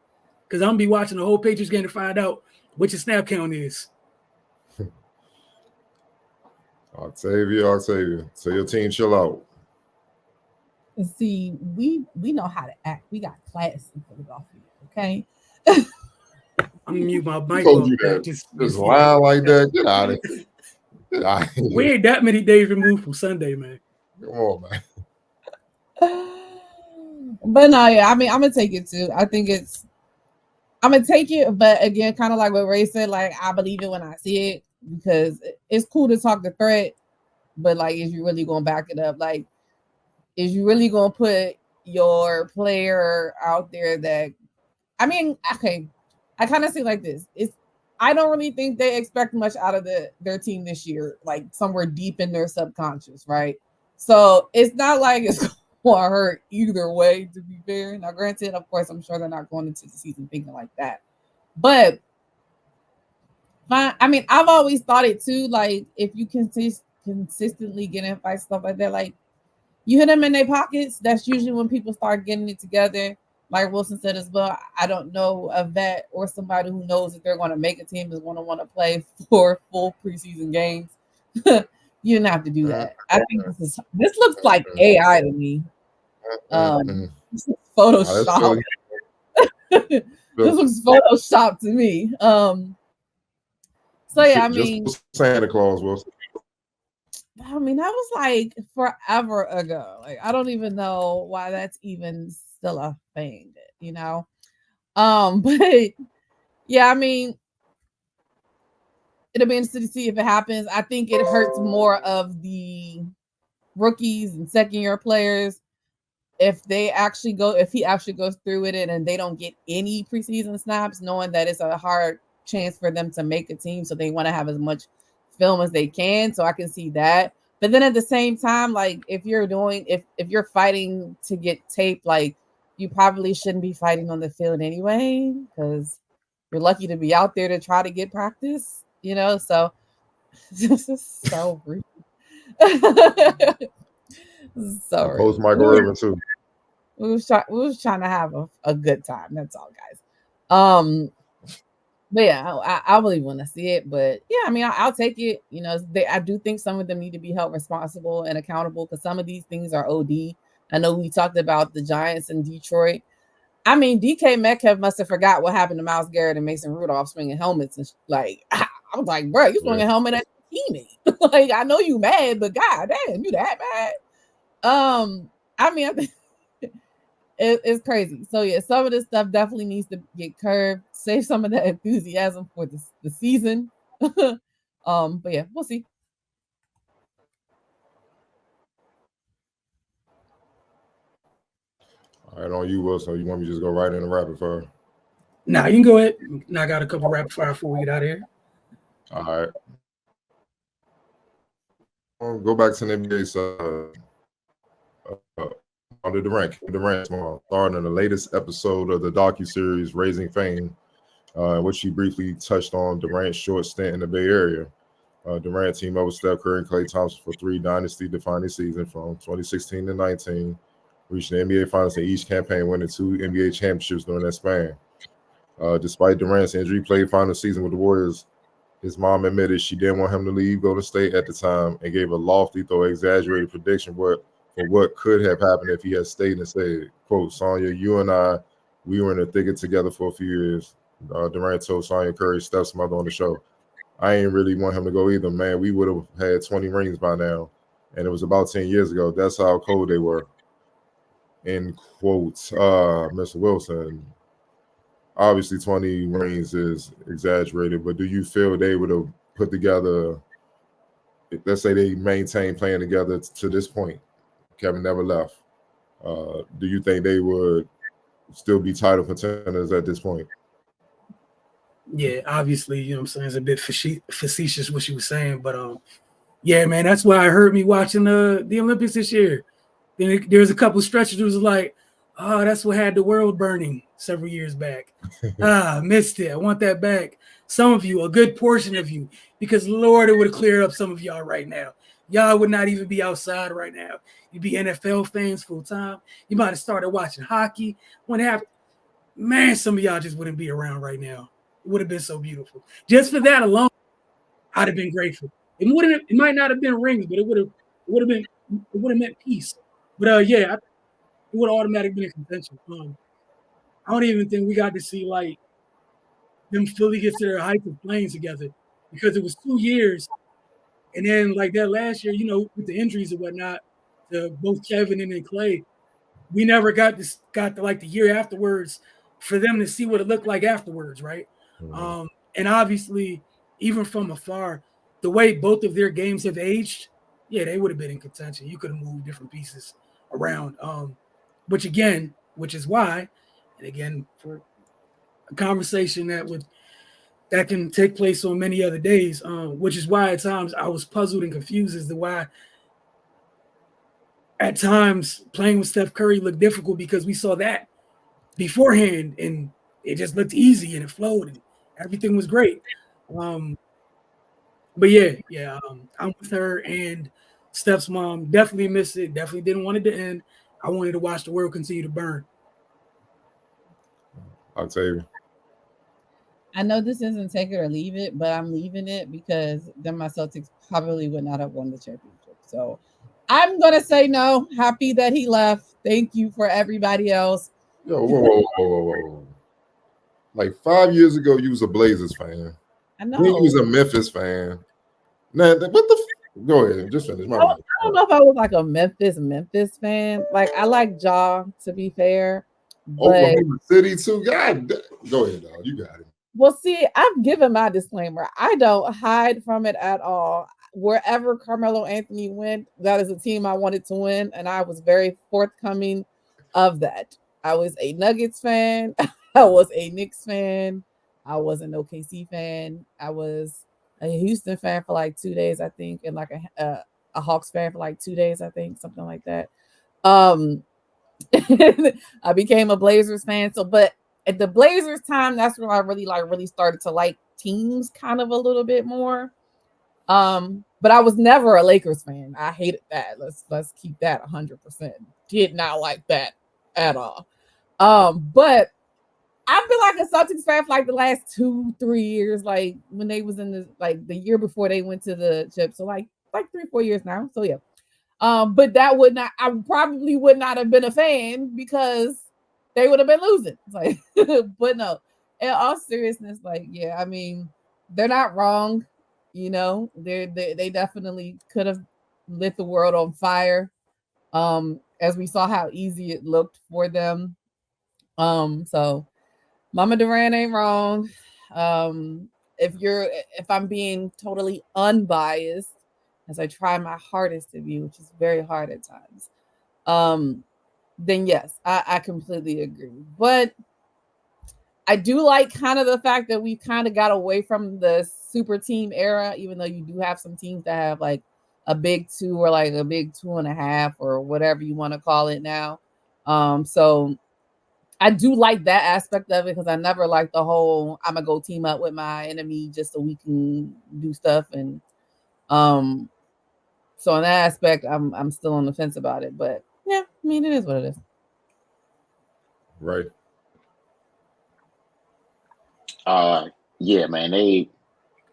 because I'm gonna be watching the whole Patriots game to find out what your snap count is. Octavia. So your team chill out. See, we know how to act. We got class in Philadelphia, okay? I'm gonna mute my mic. Told you that. Just lie like that. Get out of here. Get out of here. We ain't that many days removed from Sunday, man. Come on, man. But no, yeah, I mean, I'm gonna take it too. I'm gonna take it, but again, kind of like what Ray said, like I believe it when I see it, because it's cool to talk the threat, but like, is you really gonna back it up? Like, is you really gonna put your player out there that, I mean, okay, I kind of see like this. I don't really think they expect much out of their team this year, like somewhere deep in their subconscious, right? So it's not like it's going to hurt either way, to be fair. Now, granted, of course, I'm sure they're not going into the season thinking like that. But I mean, I've always thought it too, like if you consistently get in fights, stuff like that, like you hit them in their pockets, that's usually when people start getting it together. Like Wilson said as well, I don't know a vet or somebody who knows that they're going to make a team is going to want to play 4 full preseason games. You didn't have to do that. I think this looks like AI to me. This is Photoshop. This looks Photoshop to me. So yeah, I mean, just Santa Claus, Wilson. I mean, that was like forever ago. Like, I don't even know why that's even still a thing, you know? But yeah, I mean, it'll be interesting to see if it happens. I think it hurts more of the rookies and second-year players if he actually goes through with it and they don't get any preseason snaps, knowing that it's a hard chance for them to make a team, so they want to have as much film as they can. So I can see that. But then at the same time, like if you're fighting to get tape, like you probably shouldn't be fighting on the field anyway, because you're lucky to be out there to try to get practice, you know? So this is so rude. So Post Michael Irvin too. We was trying to have a good time. That's all, guys. But yeah, I really want to see it. But yeah, I mean, I'll take it. You know, I do think some of them need to be held responsible and accountable because some of these things are OD. I know we talked about the Giants in Detroit. I mean, DK Metcalf must have forgot what happened to Myles Garrett and Mason Rudolph swinging helmets and like. I was like, bro, you swinging a helmet at your teammate. Like, I know you mad, but god damn, you that mad. I mean, I think it's crazy. So yeah, some of this stuff definitely needs to get curbed. Save some of that enthusiasm for the season. But yeah, we'll see. All right, on you, Wilson. You want me to just go right in the rapid fire? Nah, you can go ahead. Now I got a couple rapid fire before we get out of here. All right. I'll go back to the NBA side. Under Durant, starring in the latest episode of the docuseries Raising Fame, in which she briefly touched on Durant's short stint in the Bay Area. Durant teamed up with Steph Curry and Klay Thompson for 3 dynasty-defining seasons from 2016 to 19, reaching the NBA Finals in each campaign, winning 2 NBA championships during that span. Despite Durant's injury, played final season with the Warriors. His mom admitted she didn't want him to leave Golden State at the time and gave a lofty, though exaggerated prediction for what could have happened if he had stayed and said, quote, Sonya, you and I, we were in the thicket together for a few years. Durant told Sonya Curry, Steph's mother, on the show, I ain't really want him to go either, man. We would have had 20 rings by now. And it was about 10 years ago. That's how cold they were. End quote. Mr. Wilson, obviously 20 rings is exaggerated, but do you feel they would have put together, let's say they maintained playing together to this point, Kevin never left, do you think they would still be title contenders at this point? Yeah, obviously, you know what I'm saying, it's a bit facetious what she was saying, but yeah, man, that's why I heard me watching the Olympics this year. Then there was a couple stretches that was like, oh, that's what had the world burning several years back. Missed it. I want that back. Some of you, a good portion of you, because Lord, it would have cleared up some of y'all right now. Y'all would not even be outside right now. You'd be NFL fans full time. You might have started watching hockey. Man, some of y'all just wouldn't be around right now. It would have been so beautiful. Just for that alone, I'd have been grateful. It might not have been rings, but it would have meant peace. But yeah, it would have automatically been a contention. I don't even think we got to see like them fully get to their height of playing together because it was 2 years, and then like that last year, you know, with the injuries and whatnot, to both Kevin and then Klay, we never got to like the year afterwards for them to see what it looked like afterwards, right? Mm-hmm. And obviously, even from afar, the way both of their games have aged, yeah, they would have been in contention. You could have moved different pieces around, which is why, and again, for a conversation that can take place on many other days, which is why at times I was puzzled and confused as to why at times playing with Steph Curry looked difficult, because we saw that beforehand and it just looked easy and it flowed and everything was great. But yeah, I'm with her, and Steph's mom definitely missed it, definitely didn't want it to end. I wanted to watch the world continue to burn. Octavia. I know this isn't take it or leave it, but I'm leaving it because then my Celtics probably would not have won the championship. So I'm going to say no. Happy that he left. Thank you for everybody else. Yo, whoa. Like 5 years ago, you was a Blazers fan. I know. Then you was a Memphis fan. Now, what the go ahead, just finish. I don't know if I was like a Memphis fan. Like, I like Ja, to be fair. Oklahoma City too. God, go ahead, dog. You got it. Well, see, I've given my disclaimer. I don't hide from it at all. Wherever Carmelo Anthony went, that is a team I wanted to win, and I was very forthcoming of that. I was a Nuggets fan. I was a Knicks fan. I was an OKC fan. I was a Houston fan for like 2 days, I think, and like a Hawks fan for like 2 days, I think, something like that. I became a Blazers fan. So, but at the Blazers time, that's when I really started to like teams kind of a little bit more. But I was never a Lakers fan. I hated that. Let's keep that 100%. Did not like that at all. But I've been like a Celtics fan for like the last 2-3 years, like when they was in the year before they went to the chip. So like 3-4 years now. So yeah. But I probably would not have been a fan because they would have been losing. It's like, but no, in all seriousness, like, yeah, I mean, they're not wrong. They definitely could have lit the world on fire. As we saw how easy it looked for them. So Mama Durant ain't wrong. If I'm being totally unbiased, as I try my hardest to be, which is very hard at times, then yes, I completely agree. But I do like kind of the fact that we kind of got away from the super team era, even though you do have some teams that have like a big 2 or like a big 2.5 or whatever you want to call it now. So I do like that aspect of it because I never liked the whole I'm gonna go team up with my enemy just so we can do stuff. And so in that aspect, I'm still on the fence about it. But yeah, I mean, it is what it is. Right. Yeah, man, they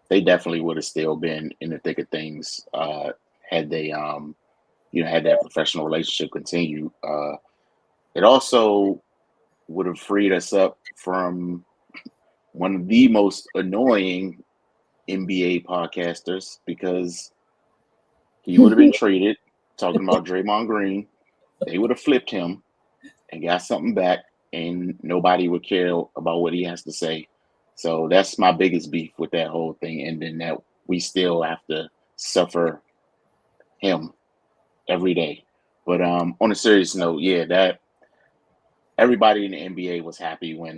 definitely would have still been in the thick of things had they had that professional relationship continue. It also would have freed us up from one of the most annoying NBA podcasters because he would have been traded, talking about Draymond Green. They would have flipped him and got something back, and nobody would care about what he has to say. So that's my biggest beef with that whole thing, and then that we still have to suffer him every day. But on a serious note, yeah, that everybody in the NBA was happy when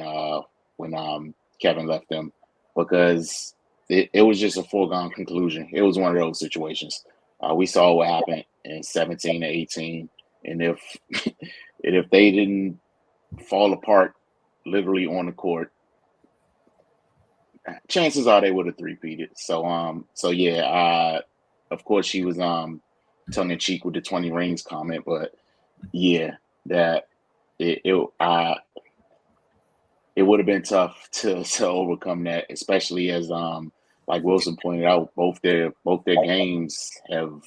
Kevin left them because it was just a foregone conclusion. It was one of those situations. We saw what happened in 17 to 18, and if they didn't fall apart literally on the court, chances are they would have three-peated. So yeah, of course she was tongue in cheek with the 20 rings comment, but yeah, that it would have been tough to overcome that, especially as like Wilson pointed out, both their games have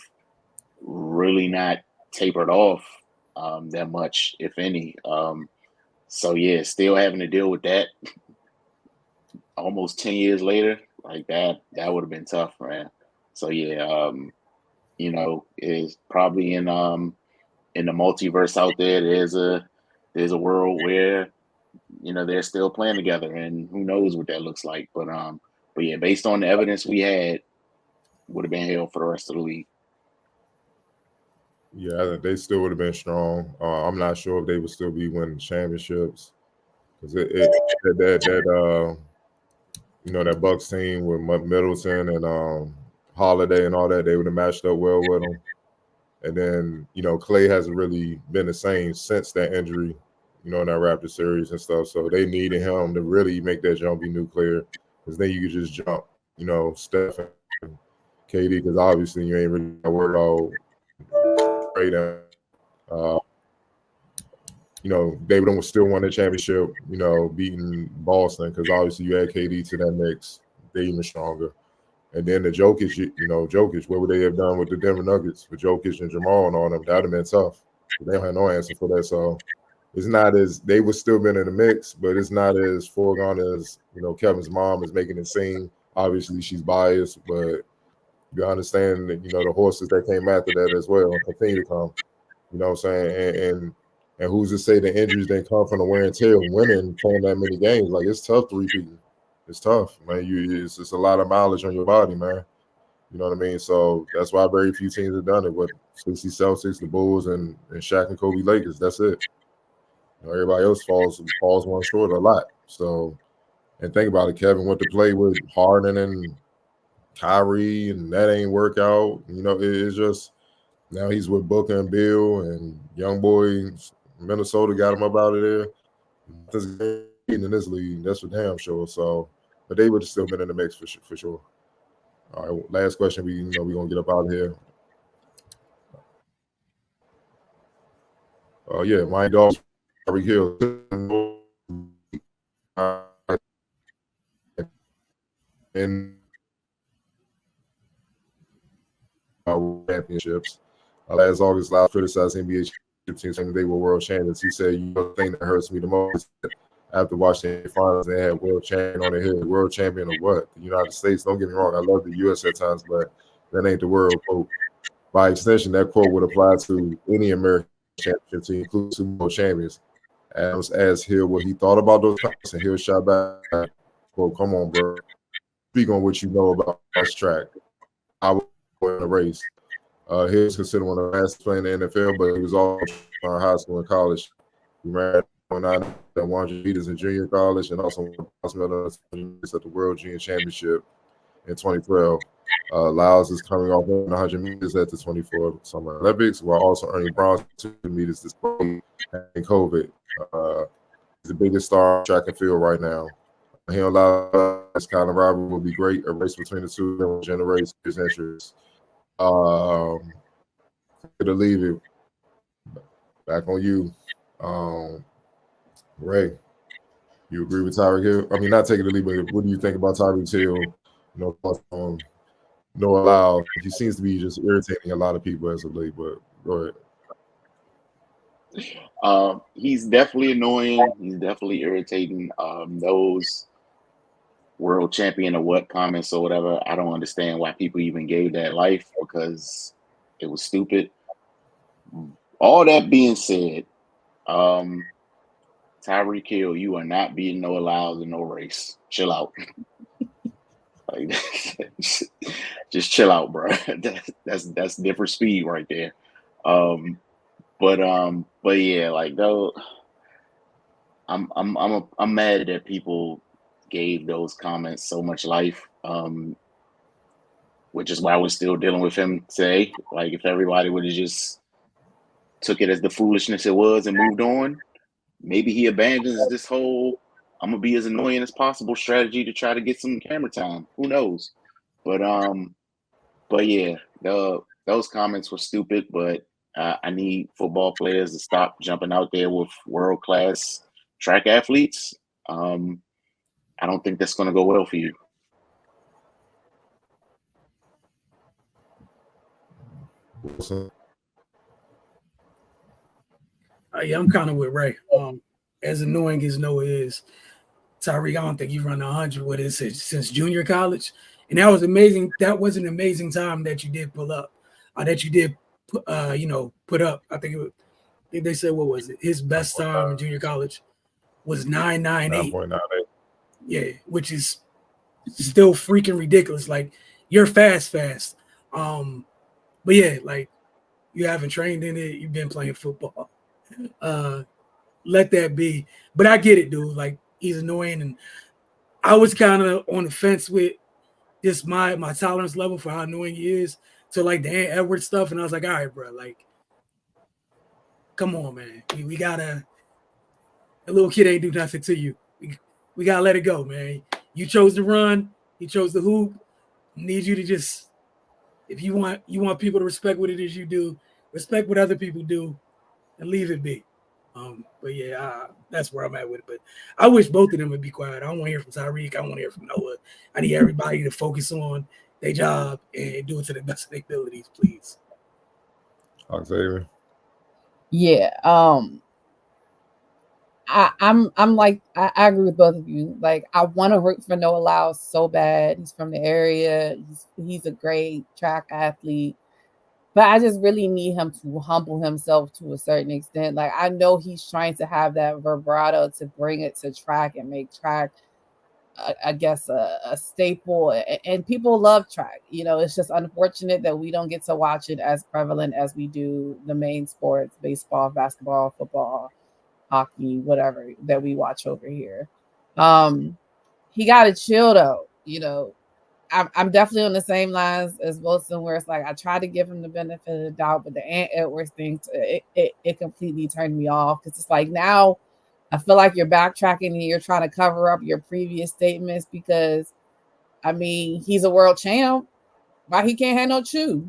really not tapered off that much, if any. So yeah, still having to deal with that almost 10 years later, like that would have been tough, man. So yeah, is probably in the multiverse out there, there's a world where they're still playing together, and who knows what that looks like. But yeah, based on the evidence we had, would have been hell for the rest of the league. Yeah, they still would have been strong. I'm not sure if they would still be winning championships because that Bucks team with Middleton and Holiday and all that, they would have matched up well with them. And then Clay hasn't really been the same since that injury, in that Raptor series and stuff. So they needed him to really make that jump be nuclear because then you could just jump, Steph and KD because obviously you ain't really worried about trade. They would still won the championship, beating Boston because obviously you add KD to that mix, they're even stronger. And then the Jokic, what would they have done with the Denver Nuggets with Jokic and Jamal and all them? That would have been tough. They don't have no answer for that. So it's not as they would still been in the mix, but it's not as foregone as Kevin's mom is making it seem. Obviously, she's biased, but you understand that the horses that came after that as well and continue to come. You know what I'm saying? And who's to say the injuries didn't come from the wear and tear of winning, playing that many games? Like it's tough to repeat. It's tough, man. It's just a lot of mileage on your body, man. You know what I mean? So that's why very few teams have done it. With 60 Celtics, the Bulls, and Shaq and Kobe Lakers. That's it. Everybody else falls one short a lot. So, and think about it, Kevin went to play with Harden and Kyrie, and that ain't work out. It's just now he's with Booker and Bill and young boys. Minnesota got him up out of there. This game in this league, that's for damn sure. So, but they would have still been in the mix for sure. All right, last question. We're gonna get up out of here. Yeah, my dog, Tyreek Hill. and championships. Last August, Lyles criticized NBA teams saying they were world champions. He said, the thing that hurts me the most after watching the finals, they had world champion on their head. World champion of what? The United States. Don't get me wrong. I love the U.S. at times, but that ain't the world quote. By extension, that quote would apply to any American championship team, including Super Bowl champions. Adams asked Hill what he thought about those comments, and Hill shot back, quote, "Come on, bro. Speak on what you know about us track. I was in a race." He was considered one of the best players in the NFL, but he was also in high school and college. He ran 100 meters in junior college and also at the World Junior Championship in 2012. Lyles is coming off 100 meters at the 24 Summer Olympics, while also earning bronze 2 meters despite in COVID. He's the biggest star in track and field right now. He allowed this kind of rivalry will be great. A race between the two will generate his interest. To leave it back on you, Ray. You agree with Tyreek Hill? I mean, not taking the lead, but what do you think about Tyreek Hill? Noah Lyles. He seems to be just irritating a lot of people as of late. But go ahead. He's definitely annoying. He's definitely irritating. Those world champion or what comments or whatever, I don't understand why people even gave that life, because it was stupid. All that being said, Tyreek Hill, you are not beating Noah Lyles in no race. Chill out. Like, just chill out, bro. That's different speed right there. But yeah, like though, I'm mad that people gave those comments so much life, which is why we're still dealing with him today. Like, if everybody would have just took it as the foolishness it was and moved on, maybe he abandons this whole "I'm gonna be as annoying as possible" strategy to try to get some camera time. Who knows? But yeah, those comments were stupid. But I need football players to stop jumping out there with world-class track athletes. I don't think that's going to go well for you. Yeah, I'm kind of with Ray. As annoying as Noah is, Tyreek, I don't think you run 100 with it since junior college, and that was amazing. That was an amazing time that you did pull up, that you did, put up. I think they said, what was it? His best time in junior college was 9.98. 9.98. Yeah, which is still freaking ridiculous. Like, you're fast. But yeah, like, you haven't trained in it. You've been playing football. Let that be. But I get it, dude. Like, he's annoying, and I was kind of on the fence with just my tolerance level for how annoying he is to like the Ant Edwards stuff, and I was like, all right, bro, like, come on, man. We gotta. The little kid ain't do nothing to you. We gotta let it go, man. You chose to run. He chose to hoop. Need you to just, if you want people to respect what it is you do, respect what other people do, and leave it be. But yeah, that's where I'm at with it. But I wish both of them would be quiet. I don't want to hear from Tyreek. I want to hear from Noah. I need everybody to focus on their job and do it to the best of their abilities, please. Octavia. Yeah. I'm like, I agree with both of you. Like, I want to root for Noah Lyles so bad. He's from the area. He's a great track athlete. But I just really need him to humble himself to a certain extent. Like, I know he's trying to have that vibrato to bring it to track and make track, I guess, a staple. And people love track. It's just unfortunate that we don't get to watch it as prevalent as we do the main sports, baseball, basketball, football, hockey, whatever that we watch over here. He got to chill, though. I'm definitely on the same lines as Wilson, where it's like I try to give him the benefit of the doubt, but the Ant Edwards thing, it completely turned me off, because it's like, now I feel like you're backtracking and you're trying to cover up your previous statements, because, I mean, he's a world champ. Why he can't have no chew?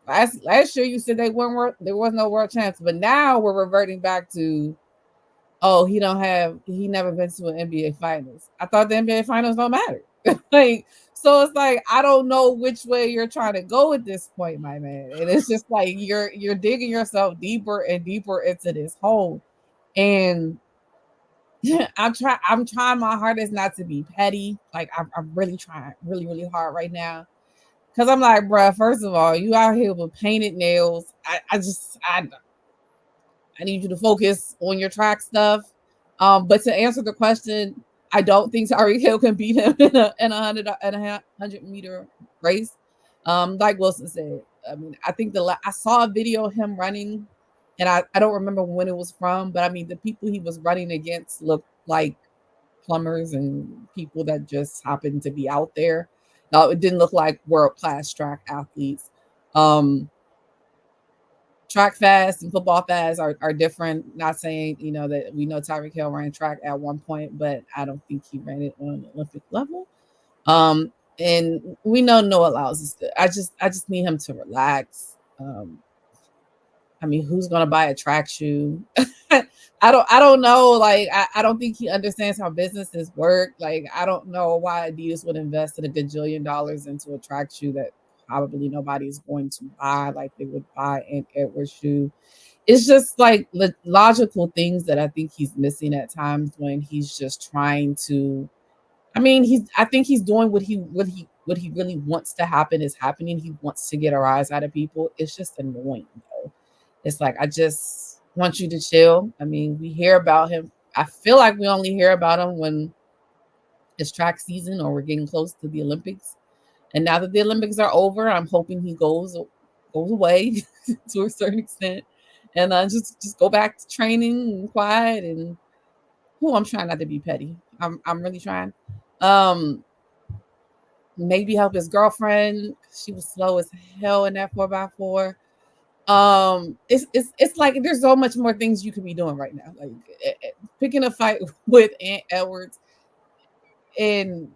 Last year you said there was no world champs, but now we're reverting back to, oh, he never been to an NBA Finals. I thought the NBA Finals don't matter. Like, So it's like I don't know which way you're trying to go at this point, my man. And it's just like you're digging yourself deeper and deeper into this hole. And I'm trying my hardest not to be petty. Like I'm really trying really, really hard right now. Cause I'm like, bruh, first of all, you out here with painted nails. I need you to focus on your track stuff. But to answer the question, I don't think Tyreek Hill can beat him in a 100 meter race. Like Wilson said, I mean, I think I saw a video of him running, and I don't remember when it was from, but I mean, the people he was running against looked like plumbers and people that just happened to be out there. No, it didn't look like world-class track athletes. Track fast and football fast are different. Not saying, that we know Tyreek Hill ran track at one point, but I don't think he ran it on an Olympic level. And we know Noah Lyles is good. I just need him to relax. I mean, who's gonna buy a track shoe? I don't know. Like, I don't think he understands how businesses work. Like, I don't know why Adidas would invest in $1 gajillion into a track shoe that probably nobody's going to buy like they would buy an Edwards shoe. It's just like logical things that I think he's missing at times when he's just trying to. I mean, I think he's doing what he really wants to happen is happening. He wants to get a rise out of people. It's just annoying though. It's like, I just want you to chill. I mean, we hear about him. I feel like we only hear about him when it's track season or we're getting close to the Olympics. And now that the Olympics are over, I'm hoping he goes away to a certain extent and just go back to training and quiet. And I'm trying not to be petty. I'm really trying. Maybe help his girlfriend. She was slow as hell in that 4x4. It's like there's so much more things you could be doing right now. Like picking a fight with Aunt Edwards, and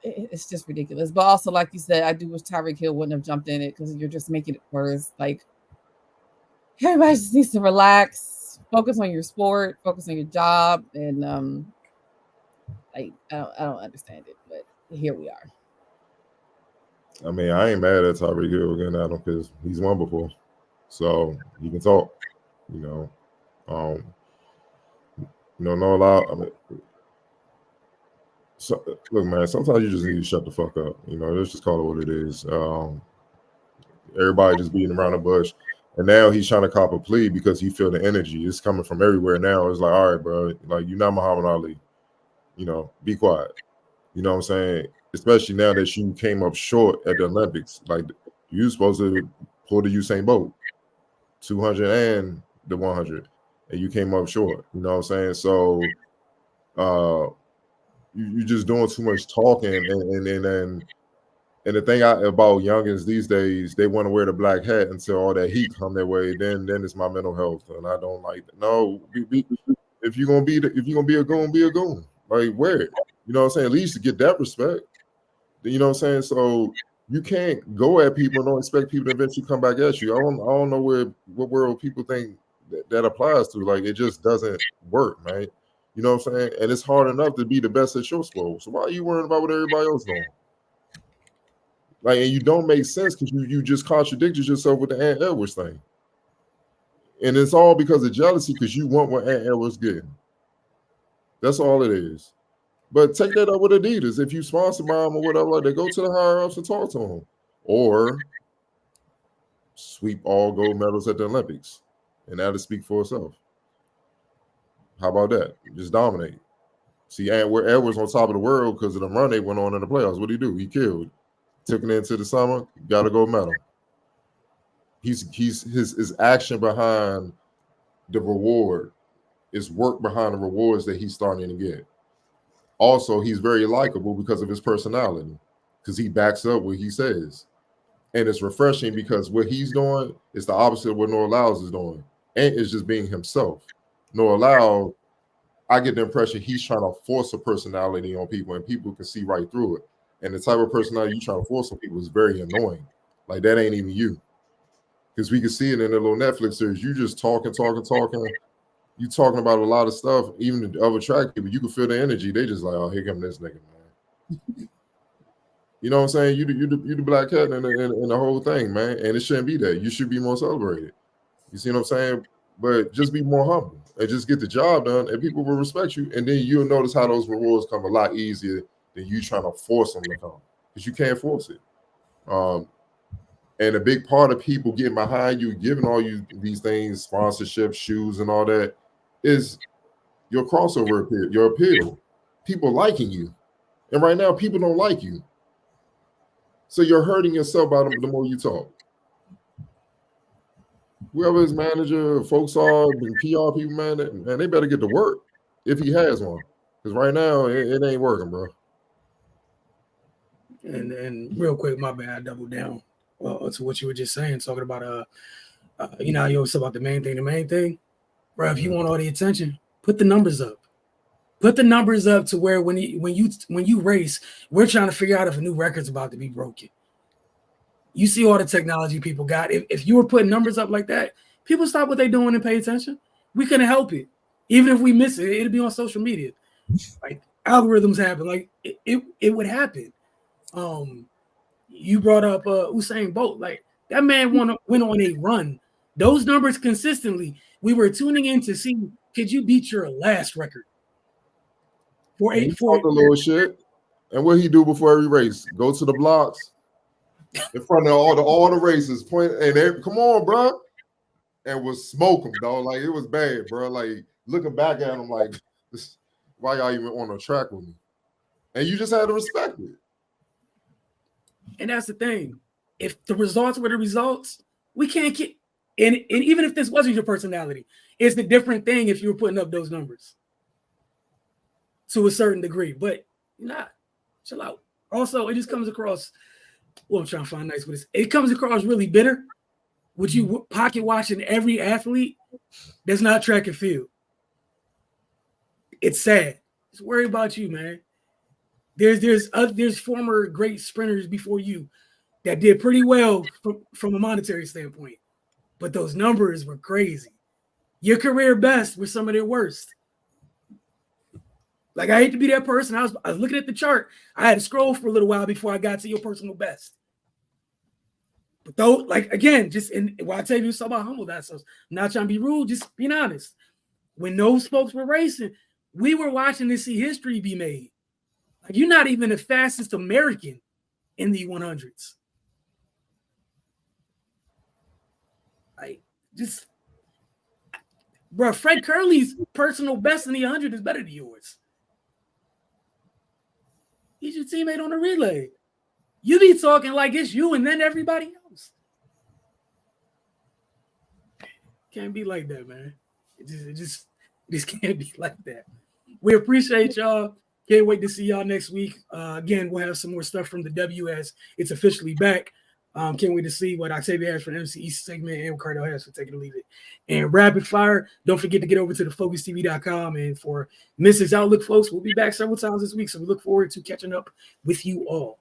it's just ridiculous. But also, like you said, I do wish Tyreek Hill wouldn't have jumped in it because you're just making it worse. Like everybody just needs to relax, focus on your sport, focus on your job, and like I don't understand it, but here we are. I mean, I ain't mad at Tyreek Hill again at him because he's won before. So you can talk, Noah Lyles. I mean, so, look, man. Sometimes you just need to shut the fuck up. Let's just call it what it is. Everybody just beating around the bush, and now he's trying to cop a plea because he feel the energy. It's coming from everywhere now. It's like, all right, bro, like you're not Muhammad Ali. Be quiet. You know what I'm saying? Especially now that you came up short at the Olympics. Like you supposed to pull the Usain Bolt. 200 and the 100, and you came up short. You know what I'm saying? So you just doing too much talking, and the thing about youngins these days, they want to wear the black hat until all that heat come their way. Then it's my mental health, and I don't like that. No, if you're gonna be a goon, be a goon. Like wear it. You know what I'm saying? At least to get that respect. You know what I'm saying? So you can't go at people and don't expect people to eventually come back at you. I don't know what world people think that applies to. Like it just doesn't work, man. You know what I'm saying? And it's hard enough to be the best at your sport. So why are you worrying about what everybody else doing? Like, and you don't make sense because you just contradicted yourself with the Aunt Edwards thing. And it's all because of jealousy because you want what Aunt Edwards getting. That's all it is. But take that up with Adidas. If you sponsor by them or whatever, they go to the higher ups and talk to them. Or sweep all gold medals at the Olympics. And that'll speak for itself. How about that? Just dominate. See, where Edwards on top of the world because of the run they went on in the playoffs. What did he do? He killed. Took it into the summer, got a gold medal. His action behind the reward is work behind the rewards that he's starting to get. Also, he's very likable because of his personality, because he backs up what he says. And it's refreshing because what he's doing is the opposite of what Noah Lyles is doing. And it's just being himself. Noah Lyles, I get the impression he's trying to force a personality on people and people can see right through it. And the type of personality you trying to force on people is very annoying. Like that ain't even you. Because we can see it in the little Netflix series. You just talking. You talking about a lot of stuff, even the other track people, you can feel the energy. They just like, oh, here come this nigga, man. You know what I'm saying? You the black cat in the whole thing, man. And it shouldn't be that. You should be more celebrated. You see what I'm saying? But just be more humble and just get the job done, and people will respect you. And then you'll notice how those rewards come a lot easier than you trying to force them to come, because you can't force it. And a big part of people getting behind you, giving all you these things, sponsorship, shoes, and all that, is your crossover appeal, your appeal. People liking you. And right now, people don't like you. So you're hurting yourself by the more you talk. Whoever his manager, folks are, and PR people, man, they better get to work if he has one. Because right now, it ain't working, bro. And real quick, my bad, I doubled down to what you were just saying, talking about you know, you always talk about the main thing, bro. If you want all the attention, put the numbers up. Put the numbers up to where when you race, we're trying to figure out if a new record's about to be broken. You see all the technology people got. If you were putting numbers up like that, people stop what they're doing and pay attention. We couldn't help it. Even if we miss it, it'd be on social media. Like algorithms happen. Like it would happen. You brought up Usain Bolt. Like that man went on a run. Those numbers consistently. We were tuning in to see, could you beat your last record? For a little shit. And what he do before every race? Go to the blocks in front of all the races, point and come on, bro, and was smoke him, dog. Like it was bad, bro. Like looking back at him, like why y'all even on the track with me? And you just had to respect it. And that's the thing. If the results were the results, we can't get. And even if this wasn't your personality, it's a different thing if you were putting up those numbers to a certain degree. But you're not. Chill out. Also, it just comes across. Well, I'm trying to find nice with this. It comes across really bitter. Would you pocket watching every athlete that's not track and field? It's sad. Just worry about you, man. There's former great sprinters before you that did pretty well from a monetary standpoint, but those numbers were crazy. Your career best were some of their worst. Like I hate to be that person. I was looking at the chart. I had to scroll for a little while before I got to your personal best. But though, like again, I tell you something about humble that. So I'm not trying to be rude, just being honest. When those folks were racing, we were watching to see history be made. Like you're not even the fastest American in the 100s. Like just, bro, Fred Curley's personal best in the 100 is better than yours. He's your teammate on the relay. You be talking like it's you and then everybody else. Can't be like that, man. It just can't be like that. We appreciate y'all. Can't wait to see y'all next week. Again, we'll have some more stuff from the W as it's officially back. Can't wait to see what Octavia has for the MC East segment and what Cardell has for Take It or Leave It. And rapid fire, don't forget to get over to thefocustv.com. And for Mrs. Outlook, folks, we'll be back several times this week. So we look forward to catching up with you all.